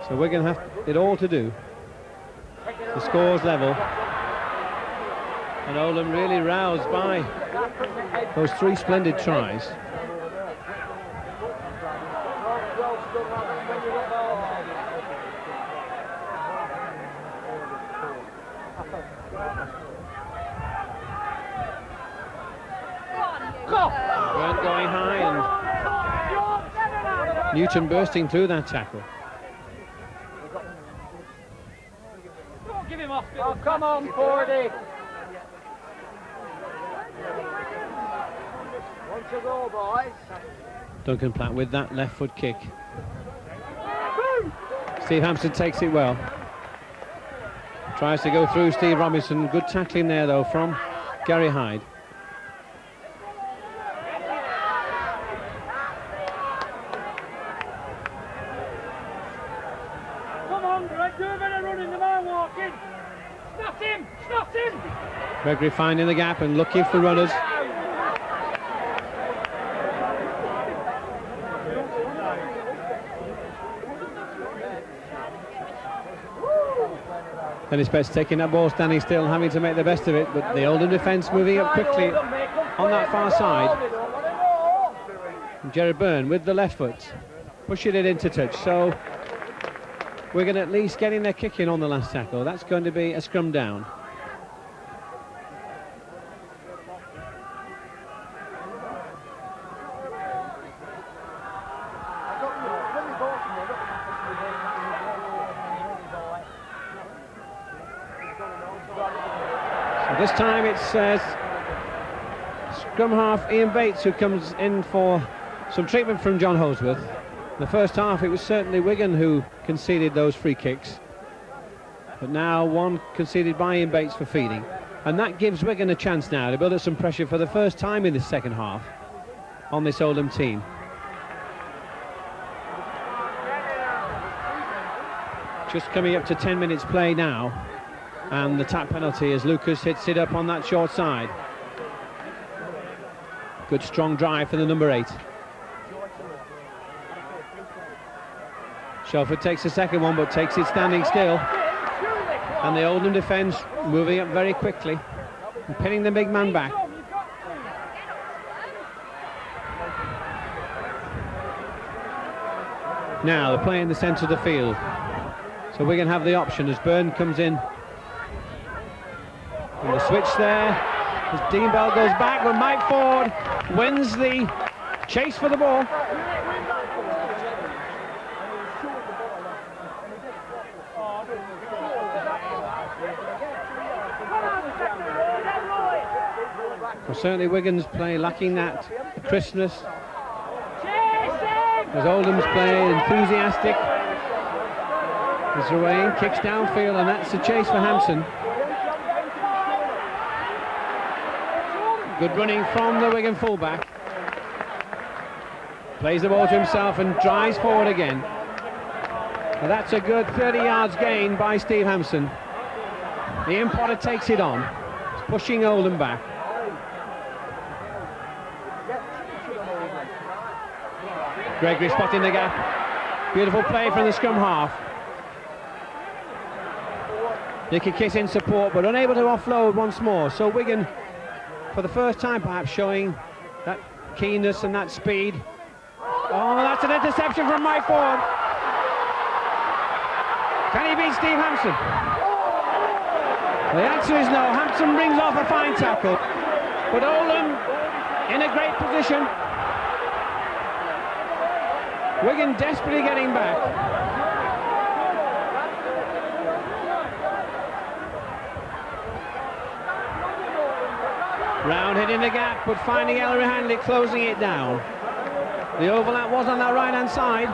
So we're going to have it all to do. The score's level. And Oldham really roused by those 3 splendid tries. Burnt going high and Newton bursting through that tackle. Give him off. Oh, come on, Fordy. Want to go, boys? Duncan Platt with that left foot kick. Steve Hampson takes it well. Tries to go through Steve Robinson. Good tackling there though from Gary Hyde. Come on, Greg, do a bit of running, the man walking. Snap him, snap him. Gregory finding the gap and looking for runners. Dennis Betts taking that ball, standing still, having to make the best of it, but the Oldham defence moving up quickly on that far side. Gerard Byrne with the left foot, pushing it into touch. So Wigan at least getting their kick in on the last tackle. That's going to be a scrum down. So this time it's scrum half Ian Bates who comes in for some treatment from John Holdsworth. The first half it was certainly Wigan who conceded those free kicks, but now one conceded by Ian Bates for feeding, and that gives Wigan a chance now to build up some pressure for the first time in the second half on this Oldham team. Just coming up to 10 minutes play now, and the tap penalty as Lucas hits it up on that short side. Good strong drive for the number 8. Shelford takes the second one, but takes it standing still. And the Oldham defence moving up very quickly and pinning the big man back. Now they're playing the centre of the field, so Wigan have the option as Byrne comes in. And the switch there as Dean Bell goes back, but Mike Ford wins the chase for the ball. Well, certainly Wigan's play lacking that crispness, as Oldham's play enthusiastic. As Ruane kicks downfield, and that's the chase for Hampson. Good running from the Wigan fullback. Plays the ball to himself and drives forward again. And that's a good 30 yards gain by Steve Hampson. The importer takes it on, pushing Oldham back. Gregory spotting the gap. Beautiful play from the scrum half. Nicky Kiss in support, but unable to offload once more. So Wigan, for the first time perhaps, showing that keenness and that speed. Oh, that's an interception from Mike Ford. Can he beat Steve Hampson? The answer is no. Hampson brings off a fine tackle, but Oldham in a great position. Wigan desperately getting back. Round hitting the gap, but finding Ellery Handley closing it down. The overlap was on that right hand side.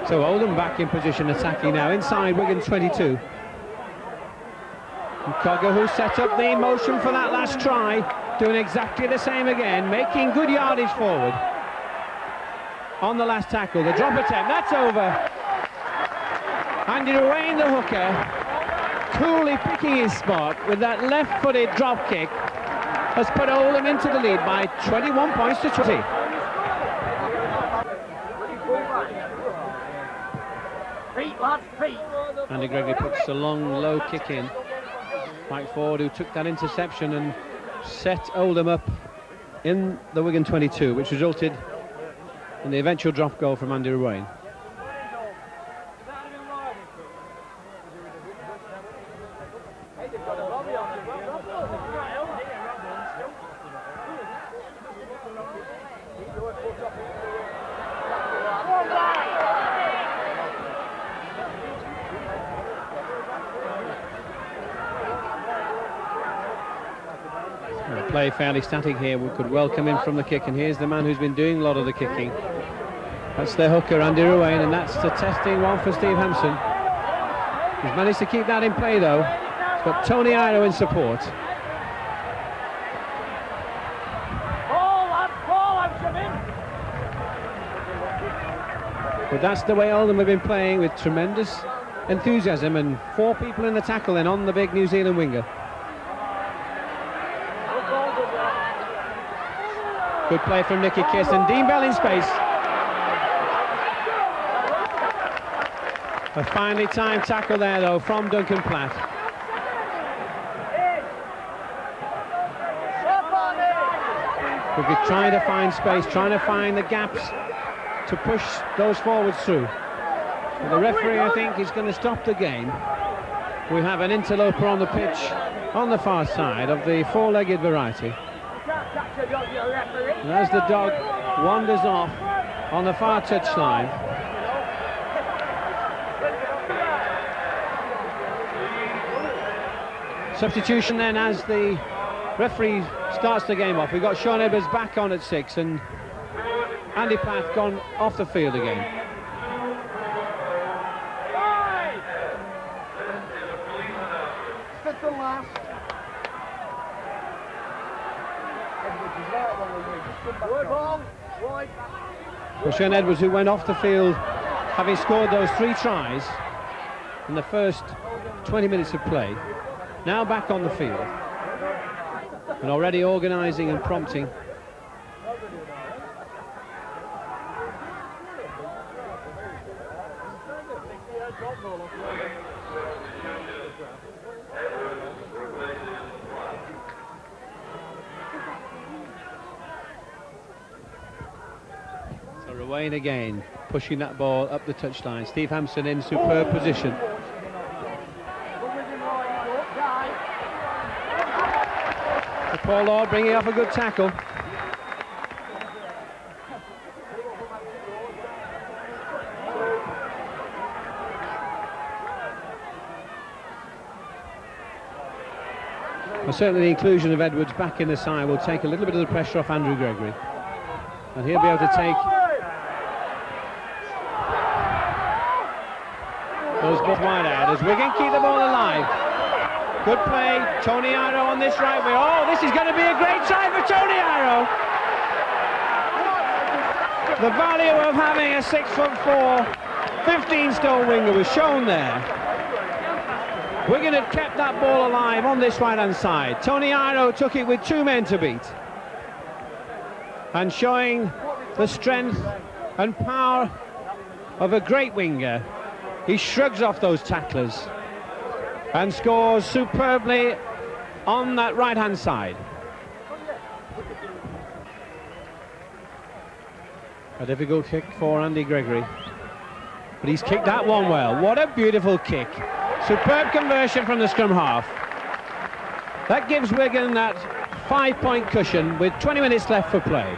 So Oldham back in position, attacking now inside Wigan 22. And Cogger, who set up the motion for that last try, doing exactly the same again, making good yardage forward. On the last tackle, the drop attempt, that's over. Andy Ruane, the hooker, coolly picking his spot with that left-footed drop kick, has put Oldham into the lead by 21 points to 20. Andy Gregory puts a long, low kick in. Mike Ford, who took that interception and set Oldham up in the Wigan 22, which resulted in the eventual drop goal from Andy Ruane. Play fairly static here. We could well come in from the kick, and here's the man who's been doing a lot of the kicking. That's their hooker, Andy Ruane, and that's the testing one for Steve Hampson. He's managed to keep that in play though. He's got Tony Iro in support. But that's the way Oldham have been playing, with tremendous enthusiasm, and 4 people in the tackle then on the big New Zealand winger. Good play from Nicky Kiss, and Dean Bell in space. A finely timed tackle there though from Duncan Platt. Wigan trying to find space, trying to find the gaps to push those forwards through. But the referee, I think, is going to stop the game. We have an interloper on the pitch on the far side of the four-legged variety. And as the dog wanders off on the far touchline, substitution then as the referee starts the game off. We've got Sean Edwards back on at 6 and Andy Platt gone off the field again. Well, Sean Edwards, who went off the field having scored those 3 tries in the first 20 minutes of play, now back on the field and already organising and prompting. So Ruane again, pushing that ball up the touchline. Steve Hampson in superb position. Paul Lord bringing off a good tackle. Well, certainly the inclusion of Edwards back in the side will take a little bit of the pressure off Andrew Gregory, and he'll be able to take those balls wide out as Wigan keep the ball alive. Good play, Tony Iro on this right wing. Oh, this is going to be a great try for Tony Iro. The value of having a 6'4", 15-stone winger was shown there. Wigan had kept that ball alive on this right-hand side. Tony Iro took it with 2 men to beat. And showing the strength and power of a great winger, he shrugs off those tacklers and scores superbly on that right-hand side. A difficult kick for Andy Gregory, but he's kicked that one well. What a beautiful kick. Superb conversion from the scrum half. That gives Wigan that 5-point cushion with 20 minutes left for play.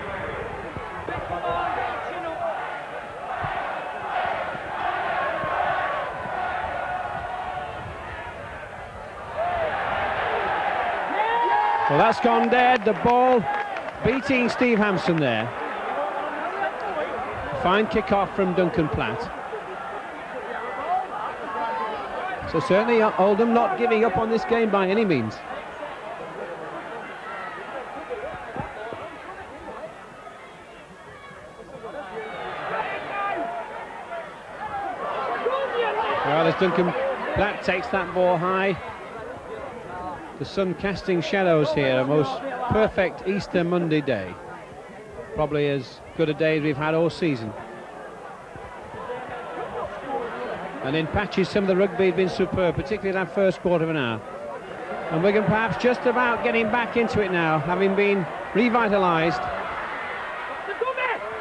Well, that's gone dead. The ball beating Steve Hampson there. Fine kick-off from Duncan Platt. So certainly Oldham not giving up on this game by any means. Well, as Duncan Platt takes that ball high, the sun casting shadows here, a most perfect Easter Monday day. Probably as good a day as we've had all season. And in patches, some of the rugby has been superb, particularly that first quarter of an hour. And Wigan perhaps just about getting back into it now, having been revitalised.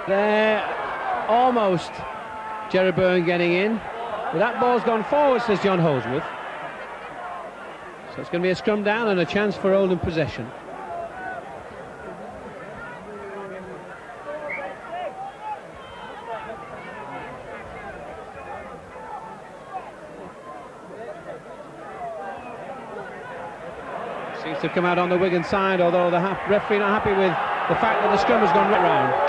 There, almost Gerard Byrne getting in. But that ball's gone forward, says John Holdsworth. So it's going to be a scrum down and a chance for Oldham possession. Seems to come out on the Wigan side, although the referee not happy with the fact that the scrum has gone right round.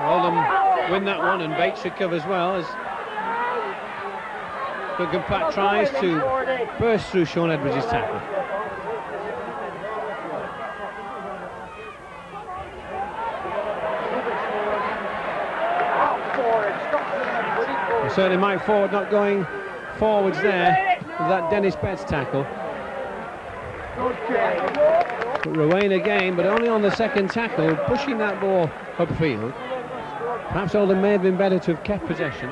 Oldham win that one, and Bates recovers well as Duncan Platt tries to burst through Sean Edwards' tackle. And certainly Mike Ford not going forwards there with that Dennis Betts tackle. But Ruane again, but only on the second tackle, pushing that ball upfield. Perhaps Oldham may have been better to have kept possession.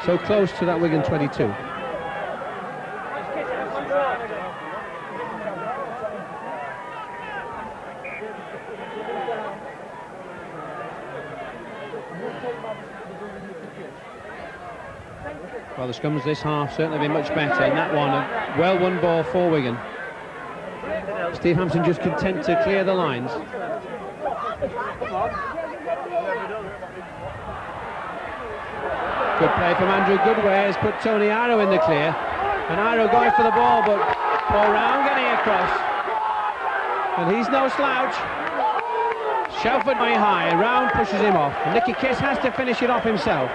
So close to that Wigan 22. Well, the scrums this half certainly been much better, and that one, a well-won ball for Wigan. Steve Hampson just content to clear the lines. Good play from Andrew Goodway has put Tony Iro in the clear, and Iro going for the ball, but Paul Round getting across, and he's no slouch. Shelford way high, and Round pushes him off, and Nicky Kiss has to finish it off himself.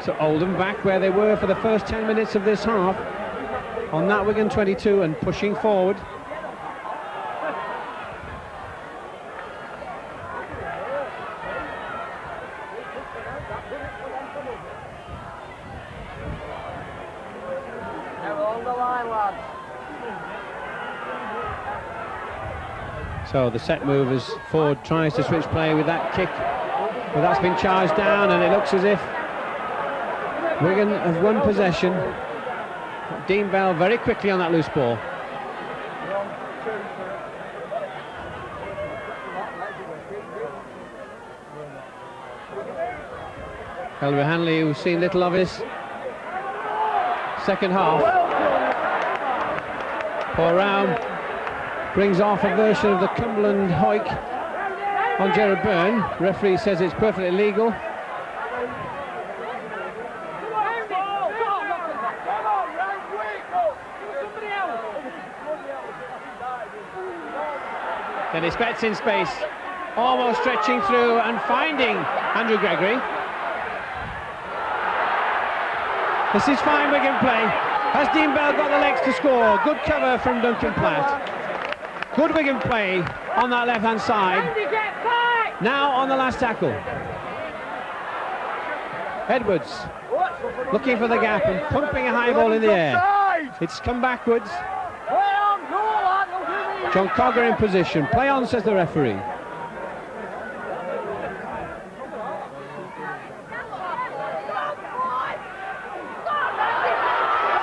So Oldham back where they were for the first 10 minutes of this half, on that Wigan 22 and pushing forward. So the set move as Ford tries to switch play with that kick, but that's been charged down, and it looks as if Wigan have won possession. Dean Bell very quickly on that loose ball. Ellery Hanley, who's seen little of his second half. Paul Round brings off a version of the Cumberland hoik on Gerard Byrne. Referee says it's perfectly legal. Then he spets in space, almost stretching through and finding Andrew Gregory. This is fine Wigan play. Has Dean Bell got the legs to score? Good cover from Duncan Platt. Good Wigan play on that left-hand side. Now on the last tackle. Edwards looking for the gap and pumping a high ball in the air. It's come backwards. John Cogger in position. Play on, says the referee.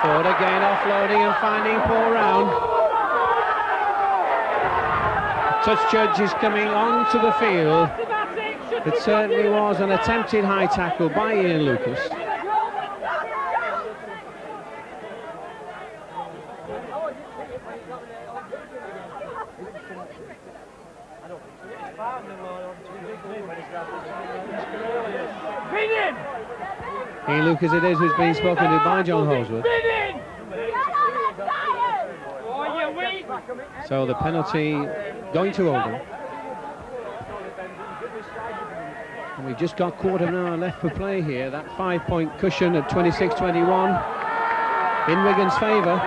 Ford again offloading and finding Paul Round. Touch judge is coming onto the field. It certainly was an attempted high tackle by Ian Lucas. Ian Lucas it is who's being spoken to by John Holsworth. So the penalty going to Oldham. And we've just got quarter of an hour left for play here. That 5-point cushion at 26-21 in Wigan's favour.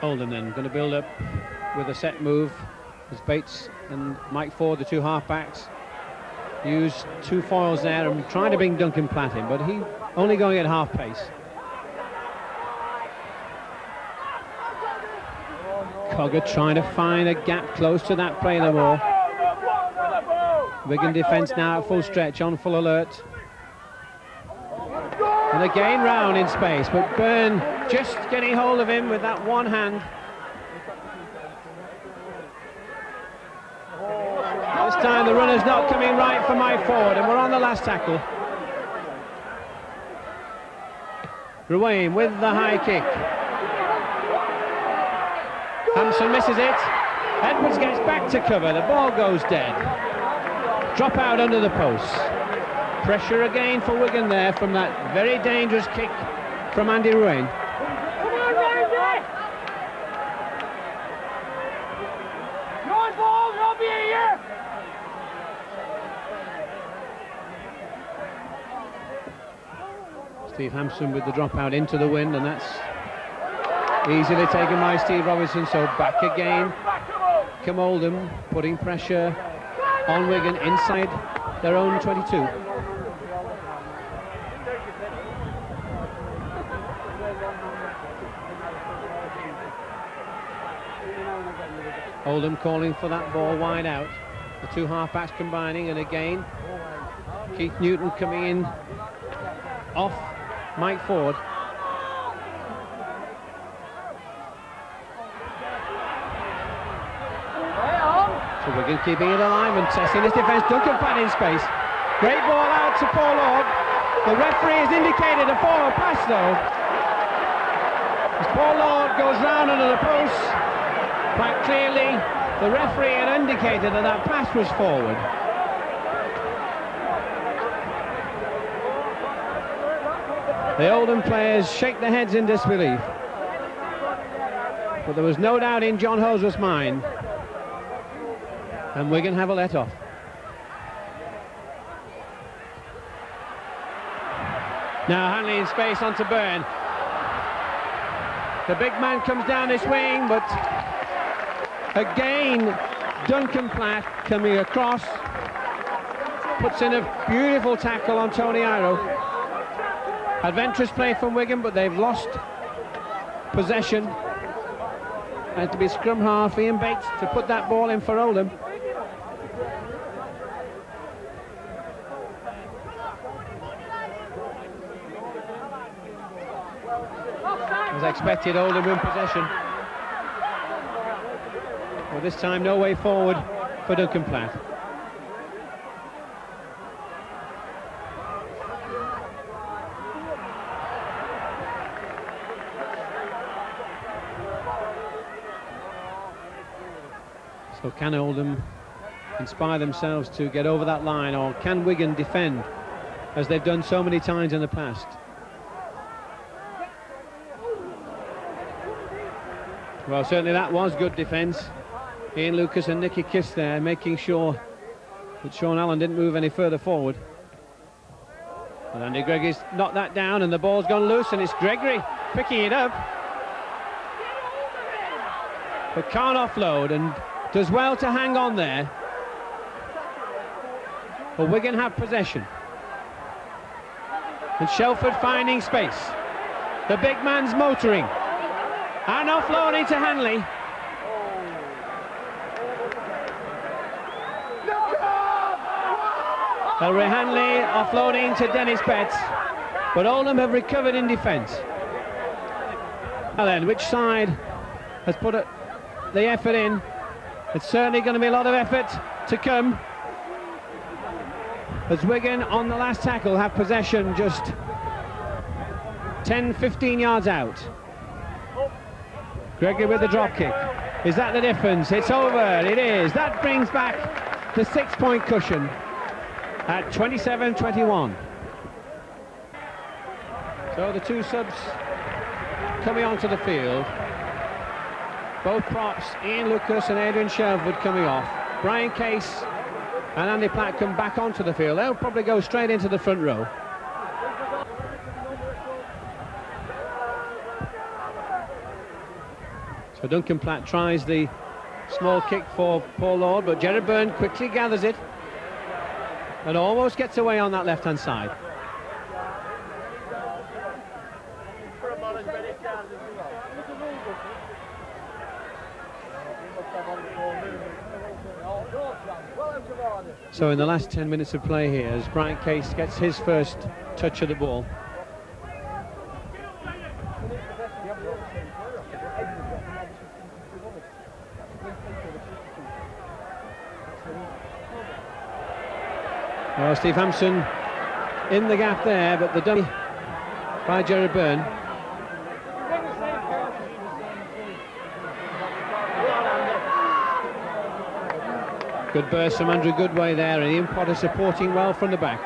Oldham then going to build up with a set move as Bates and Mike Ford, the two half-backs, use two foils there and trying to bring Duncan Platt in, but he only going at half pace. Cogger trying to find a gap close to that play no more. Wigan defence now at full stretch, on full alert. And again Round in space, but Byrne just getting hold of him with that one hand. This time the runner's not coming right for Mike Ford, and we're on the last tackle. Ruane with the high kick. Hampson misses it. Edwards gets back to cover. The ball goes dead. Drop out under the posts. Pressure again for Wigan there from that very dangerous kick from Andy Ruane. Come on, Randy! Your ball, you'll be here! Steve Hampson with the drop out into the wind, and that's easily taken by Steve Robinson. So back again come Oldham, putting pressure on Wigan inside their own 22. Oldham calling for that ball wide out. The two half-backs combining, and again Keith Newton coming in off Mike Ford. So Wigan keeping it alive and testing this defence. Duncan Platt in space. Great ball out to Paul Lord. The referee has indicated a forward pass though. As Paul Lord goes round under the post, quite clearly the referee had indicated that that pass was forward. The Oldham players shake their heads in disbelief. But there was no doubt in John Hoseworth's mind. And Wigan have a let-off. Now Hanley in space onto Byrne. The big man comes down this wing, but again Duncan Platt coming across, puts in a beautiful tackle on Tony Iro. Adventurous play from Wigan, but they've lost possession. And to be scrum half Ian Bates to put that ball in for Oldham. As expected, Oldham win possession. Well, this time no way forward for Duncan Platt. So can Oldham inspire themselves to get over that line, or can Wigan defend as they've done so many times in the past? Well, certainly that was good defence. Ian Lucas and Nicky Kiss there, making sure that Sean Allen didn't move any further forward. And Andy Gregory's knocked that down, and the ball's gone loose, and it's Gregory picking it up. But can't offload, and does well to hang on there. But Wigan have possession. And Shelford finding space. The big man's motoring. And offloading to Hanley. Elroy Hanley offloading to Dennis Betts. But Oldham have recovered in defence. Now then, which side has put the effort in? It's certainly going to be a lot of effort to come. As Wigan on the last tackle have possession just 10-15 yards out. Gregory with the drop kick. Is that the difference? It's over. It is. That brings back the 6-point cushion at 27-21. So the two subs coming onto the field. Both props, Ian Lucas and Adrian Shelford coming off. Brian Case and Andy Platt come back onto the field. They'll probably go straight into the front row. So Duncan Platt tries the small kick for Paul Lord, but Gerard Byrne quickly gathers it and almost gets away on that left-hand side. So in the last 10 minutes of play here, as Brian Case gets his first touch of the ball. Well, Steve Hampson in the gap there, but the dummy by Gerard Byrne. Good burst from Andrew Goodway there, and Ian Potter supporting well from the back.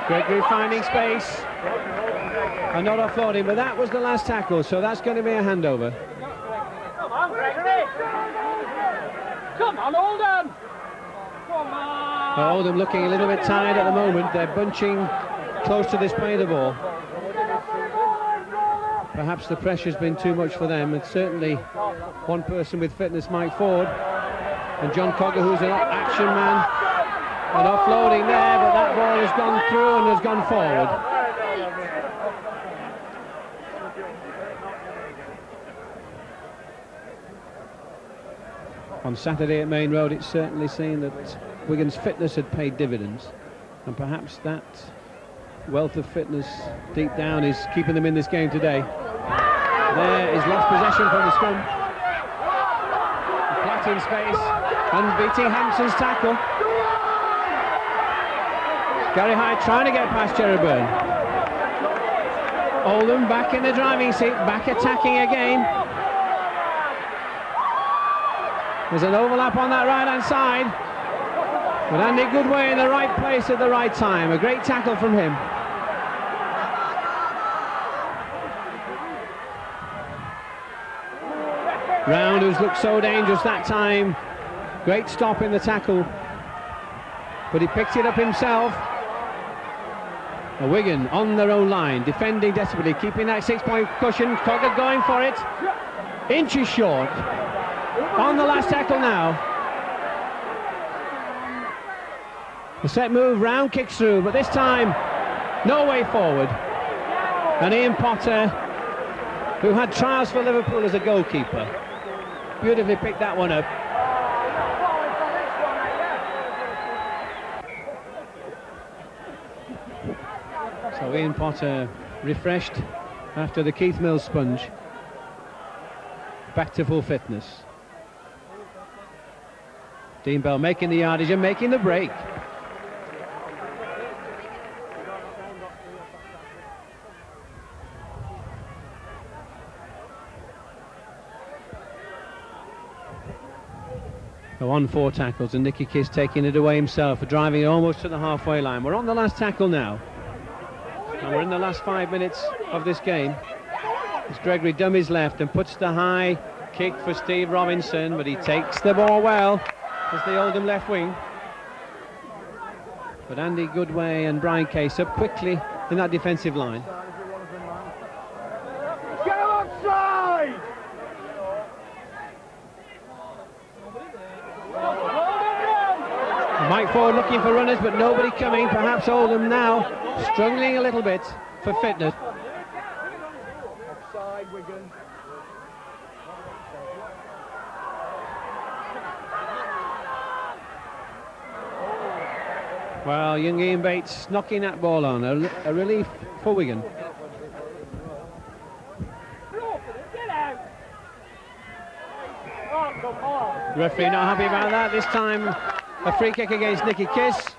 Gregory finding space and not offloading, but that was the last tackle, so that's going to be a handover. Come on, Gregory! Come on, Oldham! Come on! Oldham looking a little bit tired at the moment. They're bunching close to this play of the ball. Perhaps the pressure's been too much for them, and certainly one person with fitness, Mike Ford, and John Cogger, who's an action man, and offloading there, but that ball has gone through and has gone forward. On Saturday at Main Road, it's certainly seen that Wigan's fitness had paid dividends, and perhaps that wealth of fitness deep down is keeping them in this game today. There is lost possession from the scrum. Flat in space, and beating Hampson's tackle. Gary Hyde trying to get past Cherryburn. Oldham back in the driving seat, back attacking again. There's an overlap on that right-hand side. But Andy Goodway in the right place at the right time. A great tackle from him. Round, who's looked so dangerous that time. Great stop in the tackle. But he picked it up himself. Wigan on their own line, defending desperately, keeping that 6-point cushion. Cogger going for it. Inches short. On the last tackle now. The set move, Round kicks through, but this time no way forward. And Ian Potter, who had trials for Liverpool as a goalkeeper, beautifully picked that one up. So Ian Potter refreshed after the Keith Mills sponge. Back to full fitness. Dean Bell making the yardage and making the break. So on 4 tackles, and Nicky Kiss taking it away himself, driving almost to the halfway line. We're on the last tackle now, and we're in the last 5 minutes of this game. As Gregory dummies left and puts the high kick for Steve Robinson, but he takes the ball well as the Oldham left wing. But Andy Goodway and Brian Case up quickly in that defensive line. Get outside! Mike Ford looking for runners, but nobody coming. Perhaps Oldham now struggling a little bit for fitness. Offside, Wigan. Well, young Ian Bates knocking that ball on, a relief for Wigan. Get out! Oh, come on! Referee not happy about that. This time a free kick against Nicky Kiss. It's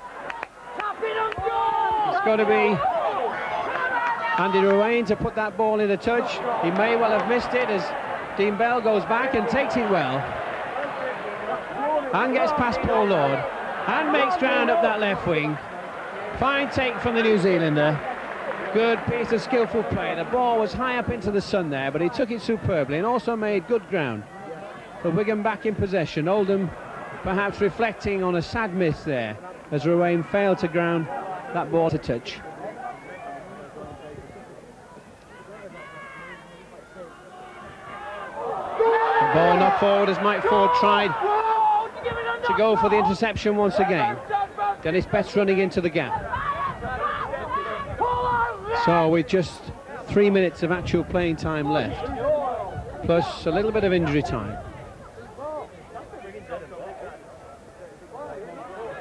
got to be Andy Ruane to put that ball in a touch. He may well have missed it as Dean Bell goes back and takes it well. And gets past Paul Lord. And makes ground up that left wing. Fine take from the New Zealander. Good piece of skillful play. The ball was high up into the sun there, but he took it superbly and also made good ground. But Wigan back in possession. Oldham perhaps reflecting on a sad miss there as Ruane failed to ground that ball to touch. The ball knocked forward as Mike Ford tried to go for the interception once again. Dennis Betts running into the gap. So with just 3 minutes of actual playing time left, plus a little bit of injury time.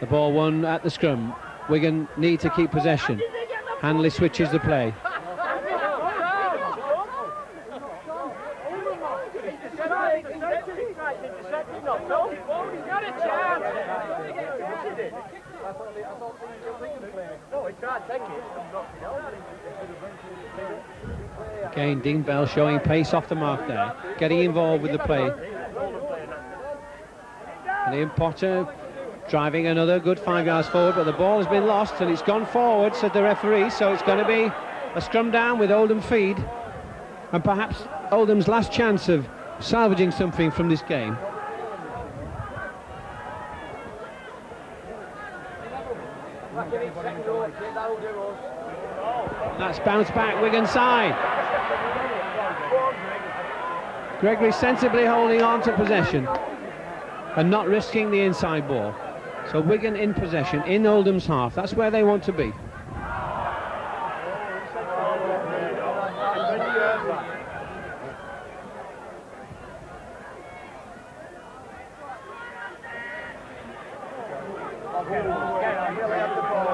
The ball won at the scrum. Wigan need to keep possession. Hanley switches the play. Again, Dean Bell showing pace off the mark there, getting involved with the play. And Ian Potter driving another good 5 yards forward, but the ball has been lost and it's gone forward, said the referee, so it's going to be a scrum down with Oldham feed, and perhaps Oldham's last chance of salvaging something from this game. That's bounced back Wigan side. Gregory sensibly holding on to possession and not risking the inside ball. So Wigan in possession in Oldham's half. That's where they want to be.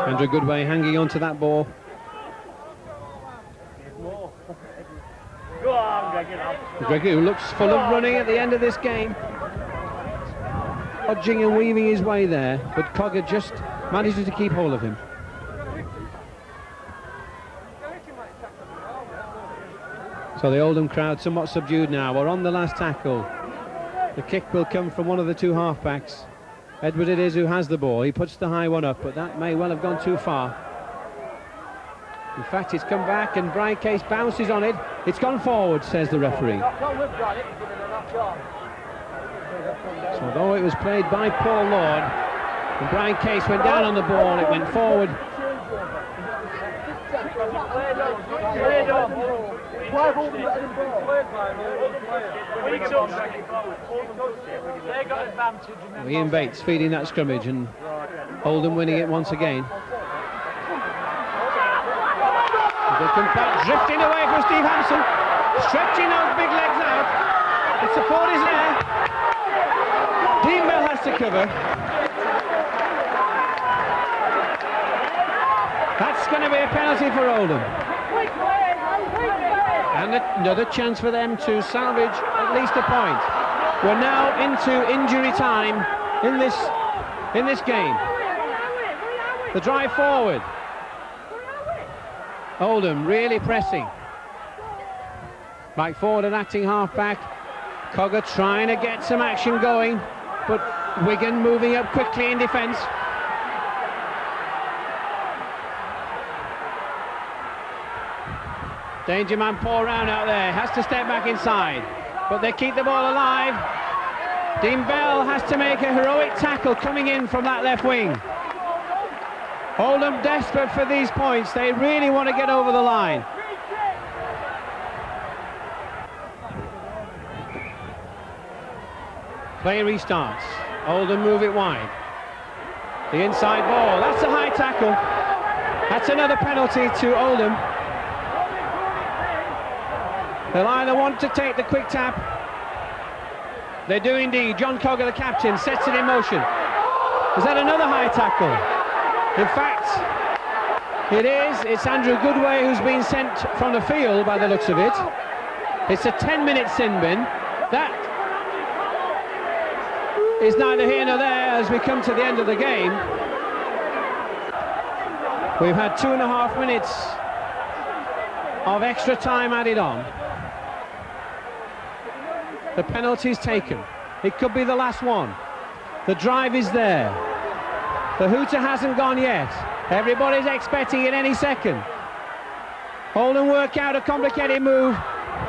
Andrew Goodway hanging on to that ball. Gregory, who looks full of running at the end of this game, dodging and weaving his way there, but Cogger just manages to keep hold of him. So the Oldham crowd somewhat subdued now. We're on the last tackle. The kick will come from one of the two halfbacks. Edward it is who has the ball. He puts the high one up, but that may well have gone too far. In fact, it's come back and Brian Case bounces on it. It's gone forward, says the referee. So although it was played by Paul Lord, and Brian Case went down on the ball, it went forward. Ian Bates feeding that scrummage and Oldham winning it once again. Drifting away from Steve Hampson, stretching those big legs out. The support is there. Dean Bell has to cover. That's going to be a penalty for Oldham. And another chance for them to salvage at least a point. We're now into injury time in this game. The drive forward. Oldham really pressing. Back forward and acting half-back. Cogger trying to get some action going, but Wigan moving up quickly in defence. Danger man Paul Round out there, has to step back inside, but they keep the ball alive. Dean Bell has to make a heroic tackle coming in from that left wing. Oldham desperate for these points, they really want to get over the line. Play restarts, Oldham move it wide. The inside ball, that's a high tackle. That's another penalty to Oldham. They'll either want to take the quick tap. They do indeed. John Cogger, the captain, sets it in motion. Is that another high tackle? In fact, it is. It's Andrew Goodway who's been sent from the field by the looks of it. It's a 10-minute sin bin. That is neither here nor there as we come to the end of the game. We've had 2.5 minutes of extra time added on. The penalty's taken. It could be the last one. The drive is there. The hooter hasn't gone yet. Everybody's expecting it any second. Oldham work out a complicated move.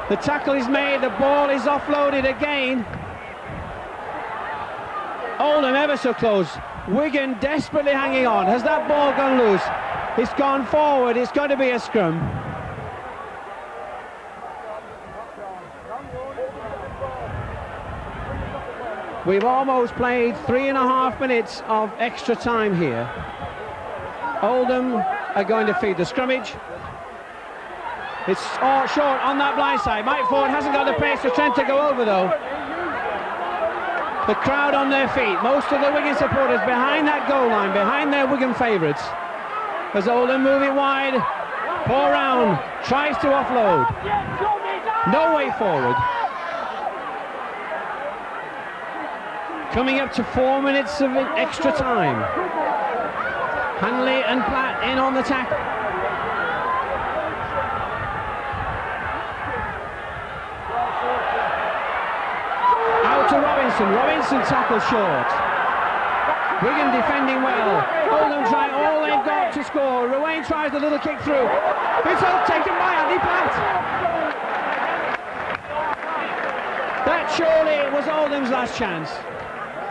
The tackle is made, the ball is offloaded again. Oldham ever so close. Wigan desperately hanging on. Has that ball gone loose? It's gone forward, it's got to be a scrum. We've almost played 3.5 minutes of extra time here. Oldham are going to feed the scrummage. It's all short on that blind side. Mike Ford hasn't got the pace or strength to go over though. The crowd on their feet, most of the Wigan supporters behind that goal line, behind their Wigan favourites. As Oldham move it wide, Paul Round tries to offload. No way forward. Coming up to 4 minutes of extra time. Hanley and Platt in on the tackle. Out to Robinson. Robinson tackles short. Wigan defending well. Oldham try all they've got to score. Ruane tries the little kick through. It's all taken by Andy Platt. That surely was Oldham's last chance.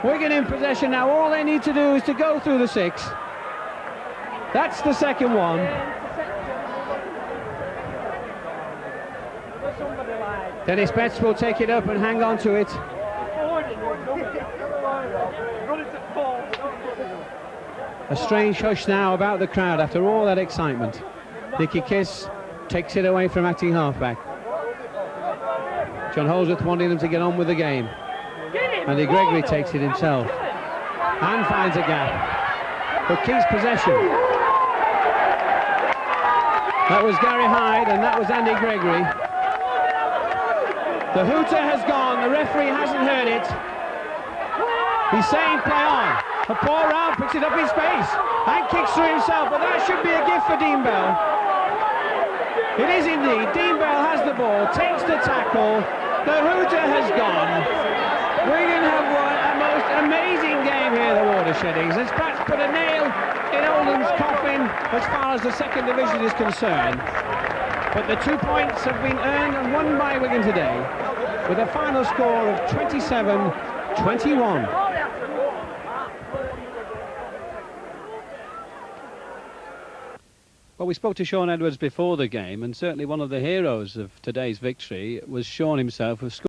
Wigan in possession now. All they need to do is to go through the 6. That's the second one. Dennis Betts will take it up and hang on to it. A strange hush now about the crowd after all that excitement. Nicky Kiss takes it away from acting halfback. John Holdsworth wanting them to get on with the game. Andy Gregory takes it himself and finds a gap, but keeps possession. That was Gary Hyde and that was Andy Gregory. The hooter has gone, the referee hasn't heard it. He's saying play on. A Paul Round picks it up in space and kicks through himself, but that should be a gift for Dean Bell. It is indeed. Dean Bell has the ball, takes the tackle. The hooter has gone. Wigan have won a most amazing game here, the Watersheddings. It's perhaps put a nail in Oldham's coffin as far as the second division is concerned. But the 2 points have been earned and won by Wigan today with a final score of 27-21. Well, we spoke to Sean Edwards before the game, and certainly one of the heroes of today's victory was Sean himself, who scored